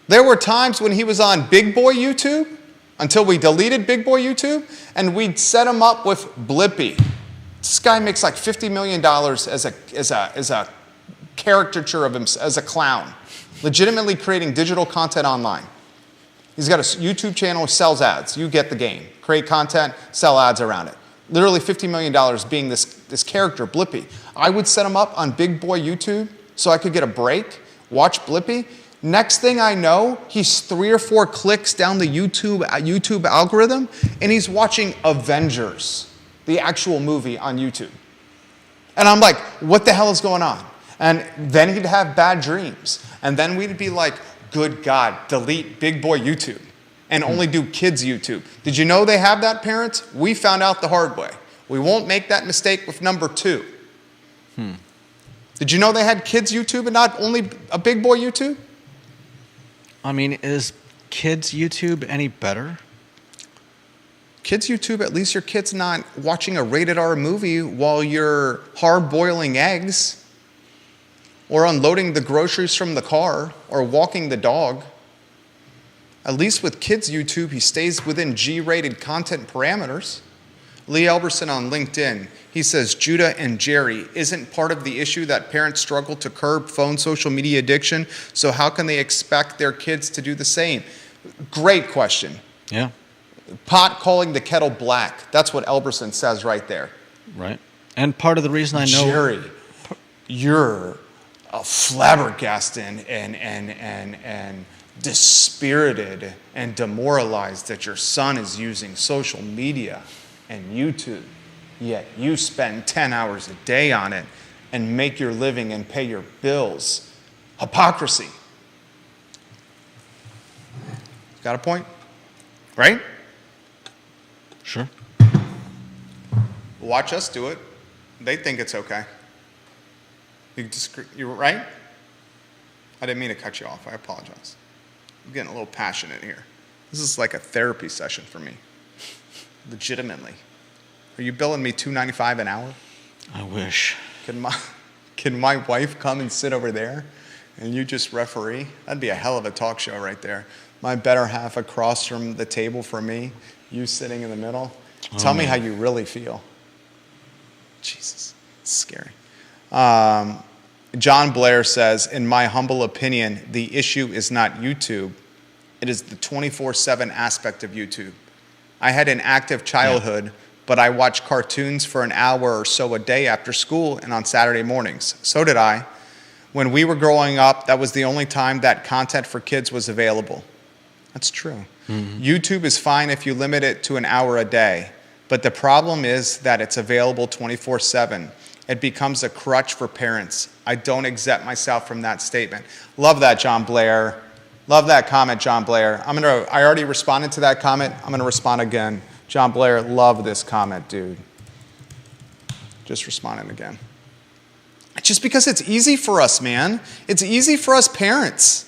There were times when he was on Big Boy YouTube, until we deleted Big Boy YouTube, and we'd set him up with Blippi. This guy makes like $50 million as a caricature of him, as a clown, legitimately creating digital content online. He's got a YouTube channel, sells ads. You get the game. Create content, sell ads around it. Literally $50 million being this character, Blippi. I would set him up on Big Boy YouTube so I could get a break, watch Blippi. Next thing I know, he's 3 or 4 clicks down the YouTube algorithm, and he's watching Avengers, the actual movie on YouTube. And I'm like, what the hell is going on? And then he'd have bad dreams. And then we'd be like, good God, delete Big Boy YouTube and only do kids YouTube. Did you know they have that, parents? We found out the hard way. We won't make that mistake with number 2. Did you know they had kids YouTube and not only a Big Boy YouTube? I mean, is kids' YouTube any better? Kids' YouTube, at least your kid's not watching a rated R movie while you're hard-boiling eggs or unloading the groceries from the car or walking the dog. At least with kids' YouTube, he stays within G-rated content parameters. At Lee Elberson on LinkedIn, he says, Judah and Jerry, isn't part of the issue that parents struggle to curb phone social media addiction? So how can they expect their kids to do the same? Great question. Yeah. Pot calling the kettle black. That's what Elberson says right there. Right. And part of the reason I know Jerry, you're flabbergasted and dispirited and demoralized that your son is using social media and YouTube, yet you spend 10 hours a day on it and make your living and pay your bills. Hypocrisy. Got a point? Right? Sure. Watch us do it. They think it's okay. You're right? I didn't mean to cut you off. I apologize. I'm getting a little passionate here. This is like a therapy session for me. Legitimately. Are you billing me $2.95 an hour? I wish. Can my wife come and sit over there and you just referee? That'd be a hell of a talk show right there. My better half across from the table for me, you sitting in the middle. Tell me how you really feel. Jesus, it's scary. John Blair says, in my humble opinion, the issue is not YouTube. It is the 24/7 aspect of YouTube. I had an active childhood, but I watched cartoons for an hour or so a day after school and on Saturday mornings. So did I. When we were growing up, that was the only time that content for kids was available. That's true. Mm-hmm. YouTube is fine if you limit it to an hour a day, but the problem is that it's available 24/7. It becomes a crutch for parents. I don't exempt myself from that statement. Love that, John Blair. Love that comment, John Blair. I already responded to that comment. I'm going to respond again. John Blair, love this comment, dude. Just responding again. Just because it's easy for us, man. It's easy for us parents.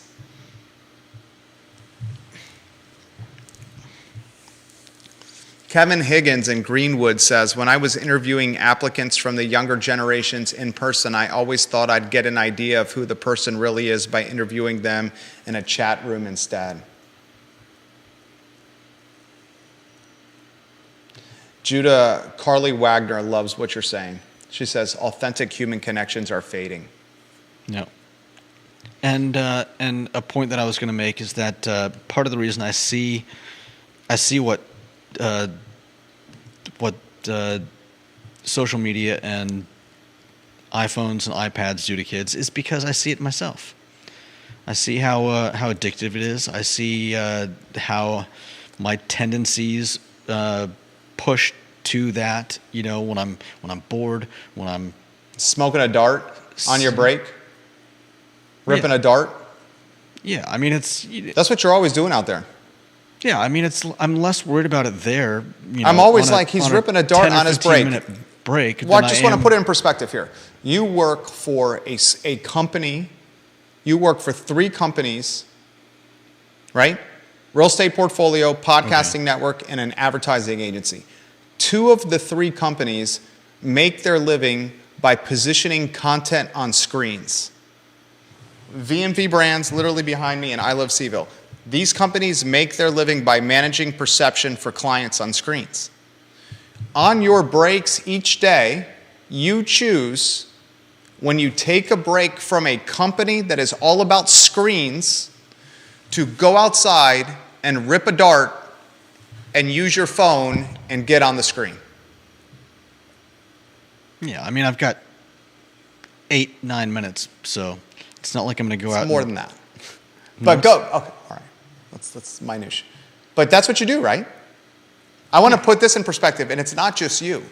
Kevin Higgins in Greenwood says, when I was interviewing applicants from the younger generations in person, I always thought I'd get an idea of who the person really is by interviewing them in a chat room instead. Judah Carly Wagner loves what you're saying. She says, authentic human connections are fading. No. And a point that I was going to make is that part of the reason I see what social media and iPhones and iPads do to kids is because I see it myself. I see how addictive it is. I see how my tendencies push to that. You know, when I'm bored, when I'm smoking a dart on your break, ripping a dart. Yeah, I mean that's what you're always doing out there. Yeah, I mean I'm less worried about it there. You know, I'm always like he's ripping a dart on his break. Well, I just want to put it in perspective here. You work for a company. You work for 3 companies, right? Real estate portfolio, podcasting network, and an advertising agency. 2 of the 3 companies make their living by positioning content on screens. VMV Brands, literally behind me, and I Love Seville. These companies make their living by managing perception for clients on screens. On your breaks each day, you choose, when you take a break from a company that is all about screens, to go outside and rip a dart and use your phone and get on the screen. Yeah, I mean, I've got 8-9 minutes, so it's not like I'm going to go out. It's more than that. But go. Okay, all right. That's minutiae. But that's what you do, right? I want to put this in perspective, and it's not just you.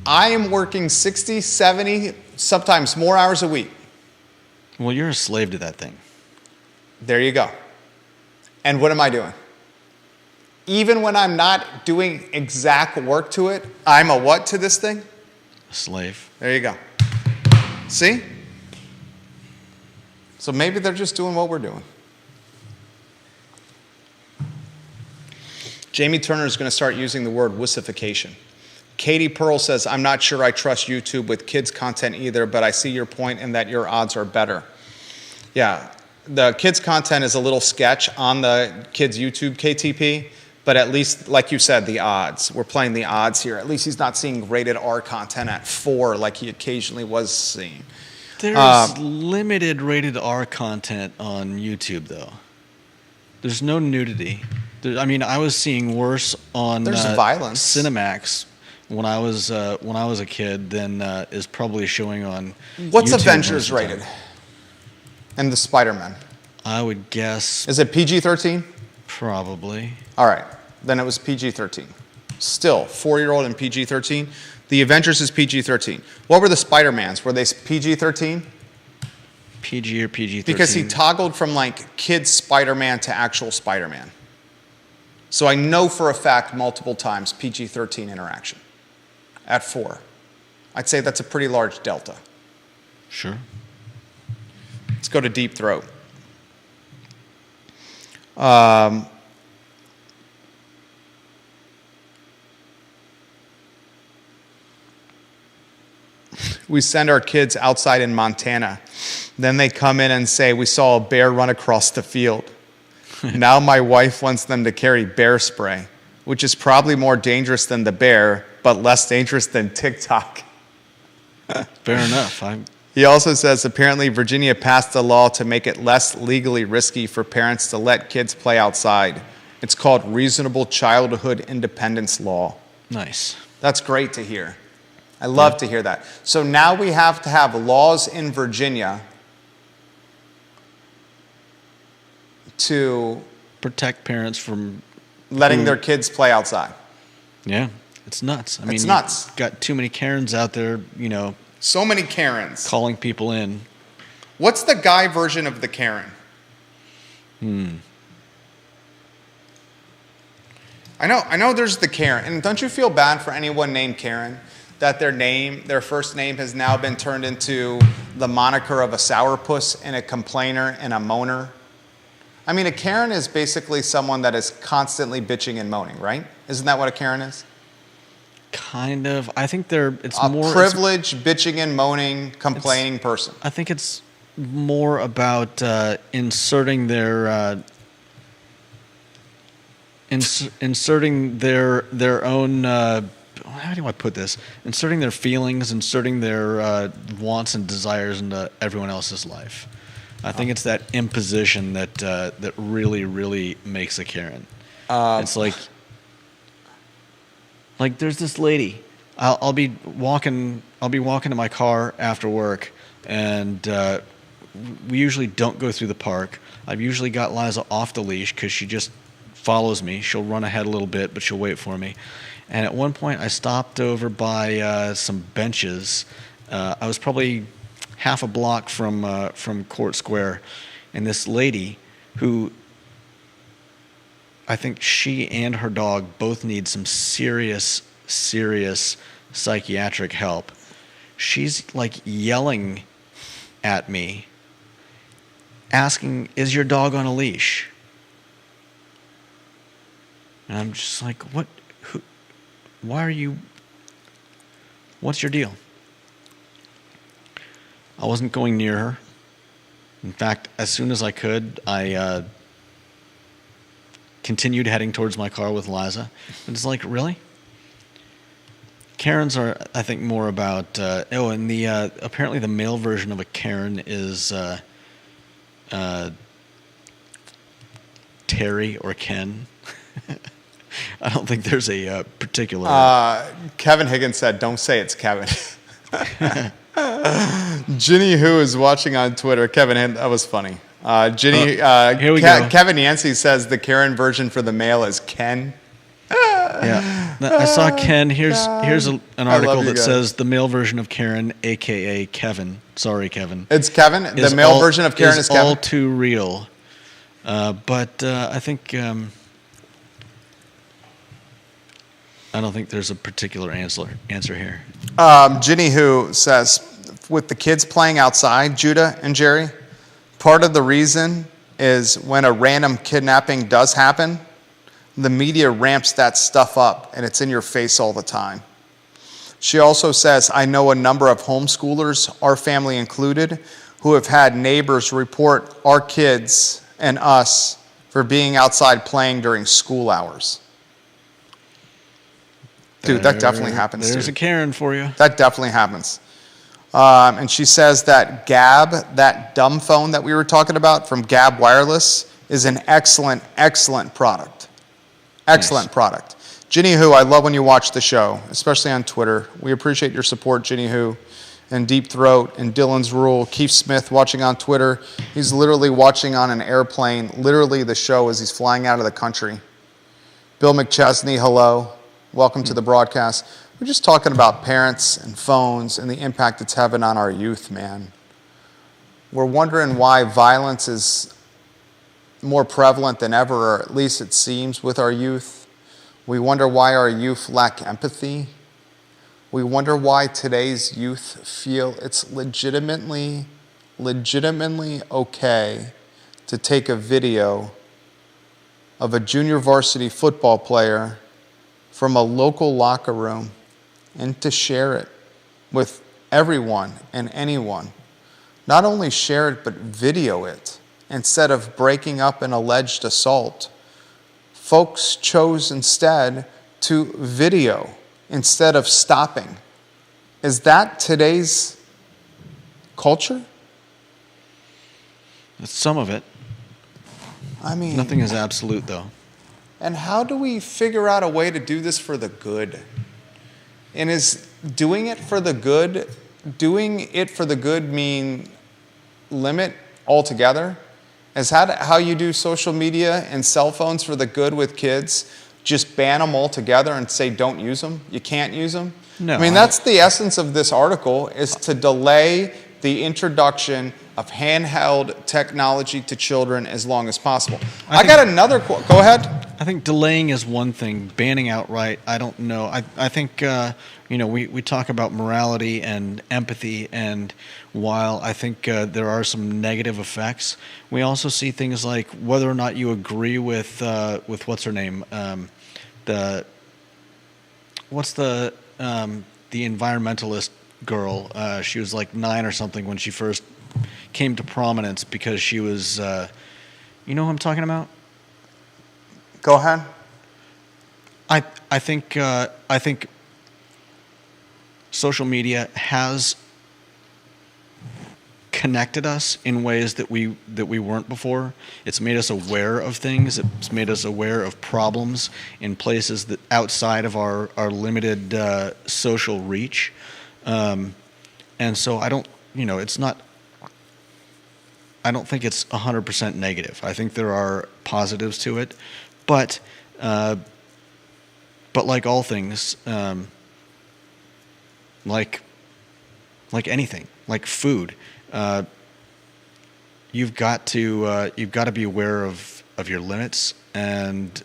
I am working 60, 70, sometimes more hours a week. Well, you're a slave to that thing. There you go. And what am I doing? Even when I'm not doing exact work to it, I'm a what to this thing? A slave. There you go. See? So maybe they're just doing what we're doing. Jamie Turner is going to start using the word wussification. Katie Pearl says, I'm not sure I trust YouTube with kids' content either, but I see your point in that your odds are better. Yeah, the kids' content is a little sketch on the kids' YouTube KTP, But at least, like you said, the odds. We're playing the odds here. At least he's not seeing rated R content at 4 like he occasionally was seeing. There's limited rated R content on YouTube, though. There's no nudity. I was seeing worse on There's violence. Cinemax when I was a kid than is probably showing on. What's YouTube Avengers most of the rated? time. And the Spider-Man. I would guess Is it PG-13? probably. All right, then it was PG-13. Still, 4-year-old and PG-13. The Avengers is PG-13. What were the Spider-Mans? Were they PG-13? PG or PG-13. Because he toggled from like kid Spider-Man to actual Spider-Man. So I know for a fact multiple times PG-13 interaction at 4. I'd say that's a pretty large delta. Sure. Let's go to Deep Throat. We send our kids outside in Montana. Then they come in and say, we saw a bear run across the field. Now my wife wants them to carry bear spray, which is probably more dangerous than the bear, but less dangerous than TikTok. Fair enough. He also says apparently Virginia passed a law to make it less legally risky for parents to let kids play outside. It's called Reasonable Childhood Independence Law. Nice. That's great to hear. I love to hear that. So now we have to have laws in Virginia to Protect parents from letting their kids play outside. Yeah, it's nuts. I mean, It's nuts. you've got too many Karens out there, So many Karens. calling people in. What's the guy version of the Karen? I know there's the Karen. And don't you feel bad for anyone named Karen? That their first name has now been turned into the moniker of a sourpuss and a complainer and a moaner? I mean, a Karen is basically someone that is constantly bitching and moaning, right? Isn't that what a Karen is? Kind of. I think it's A more privileged, bitching and moaning, complaining person. I think it's more about inserting their inserting their own. How do I put this? Inserting their feelings, inserting their wants and desires into everyone else's life. I think it's that imposition that really, really makes a Karen. It's like there's this lady. I'll be walking to my car after work, and we usually don't go through the park. I've usually got Liza off the leash because she just follows me. She'll run ahead a little bit, but she'll wait for me. And at one point, I stopped over by some benches. I was probably half a block from Court Square, and this lady, who I think she and her dog both need some serious psychiatric help. She's like yelling at me, asking, "Is your dog on a leash?" And I'm just like, "What? Why are you? What's your deal?" I wasn't going near her. In fact, as soon as I could, I continued heading towards my car with Liza. And it's like, really? Karens are, I think, more about... and apparently the male version of a Karen is Terry or Ken. I don't think there's a particular... Kevin Higgins said, don't say it's Kevin. Ginny, who is watching on Twitter, Kevin, that was funny. Ginny, here we go. Kevin Yancey says the Karen version for the male is Ken. Yeah, I saw Ken. Here's an article you that guys. says the male version of Karen, aka Kevin. Sorry, Kevin. It's Kevin? The male version of Karen is Kevin? all too real. But I think... I don't think there's a particular answer here. Ginny, who says, with the kids playing outside, Judah and Jerry, part of the reason is when a random kidnapping does happen, the media ramps that stuff up and it's in your face all the time. She also says, I know a number of homeschoolers, our family included, who have had neighbors report our kids and us for being outside playing during school hours. Dude, that definitely happens, There's dude. a Karen for you. That definitely happens. And she says that Gab, that dumb phone that we were talking about from Gab Wireless, is an excellent, excellent product. Excellent Nice. product. Ginny Who, I love when you watch the show, especially on Twitter. We appreciate your support, Ginny Who, and Deep Throat, and Dylan's Rule. Keith Smith watching on Twitter. He's literally watching on an airplane, literally the show as he's flying out of the country. Bill McChesney, hello. Welcome to the broadcast. We're just talking about parents and phones and the impact it's having on our youth, man. We're wondering why violence is more prevalent than ever, or at least it seems, with our youth. We wonder why our youth lack empathy. We wonder why today's youth feel it's legitimately okay to take a video of a junior varsity football player from a local locker room and to share it with everyone and anyone. Not only share it, but video it instead of breaking up an alleged assault. Folks chose instead to video instead of stopping. Is that today's culture? That's some of it. I mean, Nothing is absolute, though. and how do we figure out a way to do this for the good? And is doing it for the good mean limit altogether? Is how you do social media and cell phones for the good with kids, just ban them altogether and say don't use them? You can't use them? No, I mean, that's the essence of this article, is to delay the introduction of handheld technology to children as long as possible. I got another quote. Go ahead. I think delaying is one thing. Banning outright, I don't know. I think, we talk about morality and empathy, and while I think there are some negative effects, we also see things like whether or not you agree with what's her name, what's the environmentalist girl? She was like 9 or something when she first came to prominence because she was, you know who I'm talking about? Go ahead. I think social media has connected us in ways that we weren't before. It's made us aware of things. It's made us aware of problems in places that outside of our limited social reach. And so I don't think it's 100% negative. I think there are positives to it, but like all things, like anything, like food, you've got to be aware of your limits and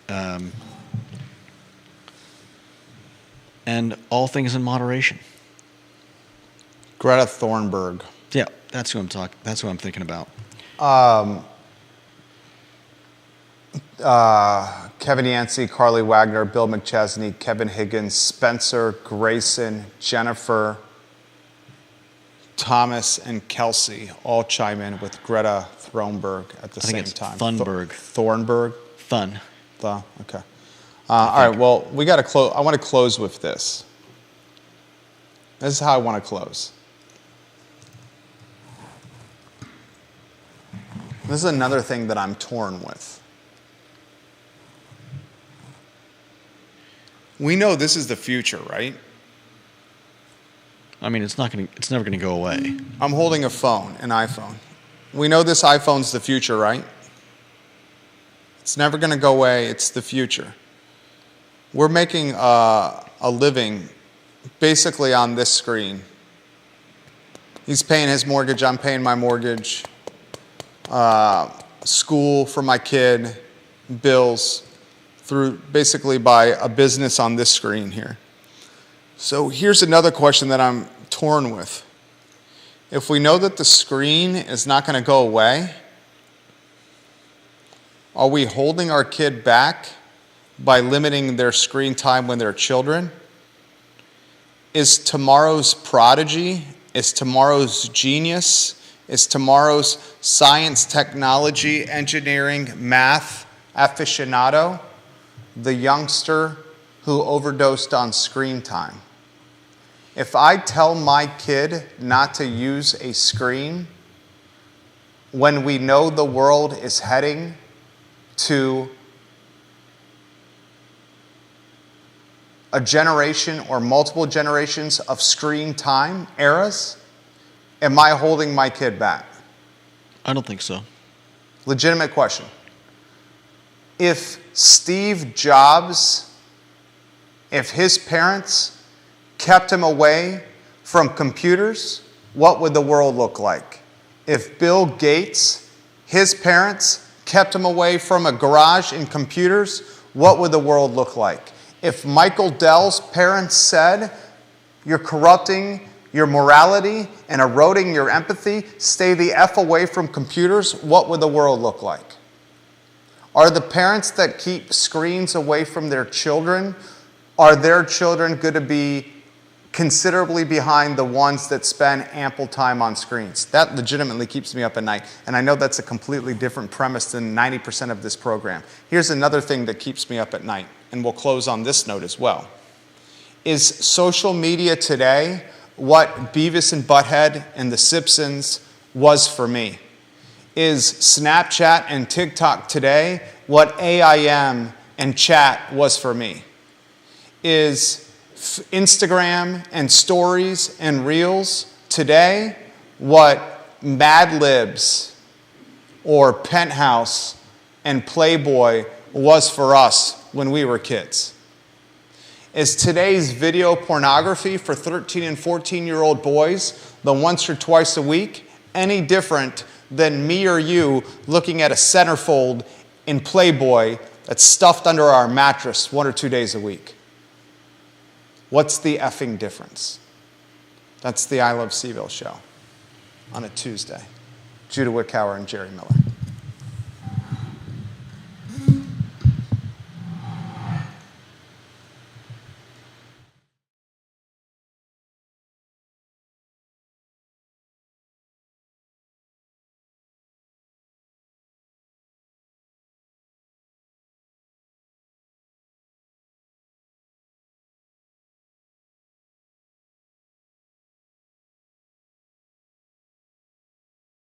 all things in moderation. Greta Thunberg. Yeah, that's who I'm talking. That's who I'm thinking about. Kevin Yancey, Carly Wagner, Bill McChesney, Kevin Higgins, Spencer, Grayson, Jennifer, Thomas, and Kelsey all chime in with Greta Thunberg at the same time. Thunberg. Thornburg? Fun. Okay. All right, well, we got to close. I want to close with this. This is how I want to close. This is another thing that I'm torn with. We know this is the future, right? I mean, it's never gonna go away. I'm holding a phone, an iPhone. We know this iPhone's the future, right? It's never going to go away. It's the future. We're making a living basically on this screen. He's paying his mortgage. I'm paying my mortgage. School for my kid, bills, through basically by a business on this screen here. So here's another question that I'm torn with. If we know that the screen is not going to go away, are we holding our kid back by limiting their screen time when they're children? Is tomorrow's prodigy, is tomorrow's genius, is tomorrow's science, technology, engineering, math aficionado the youngster who overdosed on screen time. If I tell my kid not to use a screen when we know the world is heading to a generation or multiple generations of screen time eras, am I holding my kid back? I don't think so. Legitimate question. If Steve Jobs, if his parents kept him away from computers, what would the world look like? If Bill Gates, his parents, kept him away from a garage and computers, what would the world look like? If Michael Dell's parents said, you're corrupting your morality and eroding your empathy, stay the F away from computers, what would the world look like? Are the parents that keep screens away from their children, are their children going to be considerably behind the ones that spend ample time on screens? That legitimately keeps me up at night. And I know that's a completely different premise than 90% of this program. Here's another thing that keeps me up at night, and we'll close on this note as well. Is social media today what Beavis and Butthead and The Simpsons was for me? Is Snapchat and TikTok today what AIM and chat was for me? Is Instagram and stories and reels today what Mad Libs or Penthouse and Playboy was for us when we were kids? Is today's video pornography for 13 and 14-year-old boys, the once or twice a week, any different than me or you looking at a centerfold in Playboy that's stuffed under our mattress 1 or 2 days a week? What's the effing difference? That's the I Love CVille show on a Tuesday. Judah Wickower and Jerry Miller.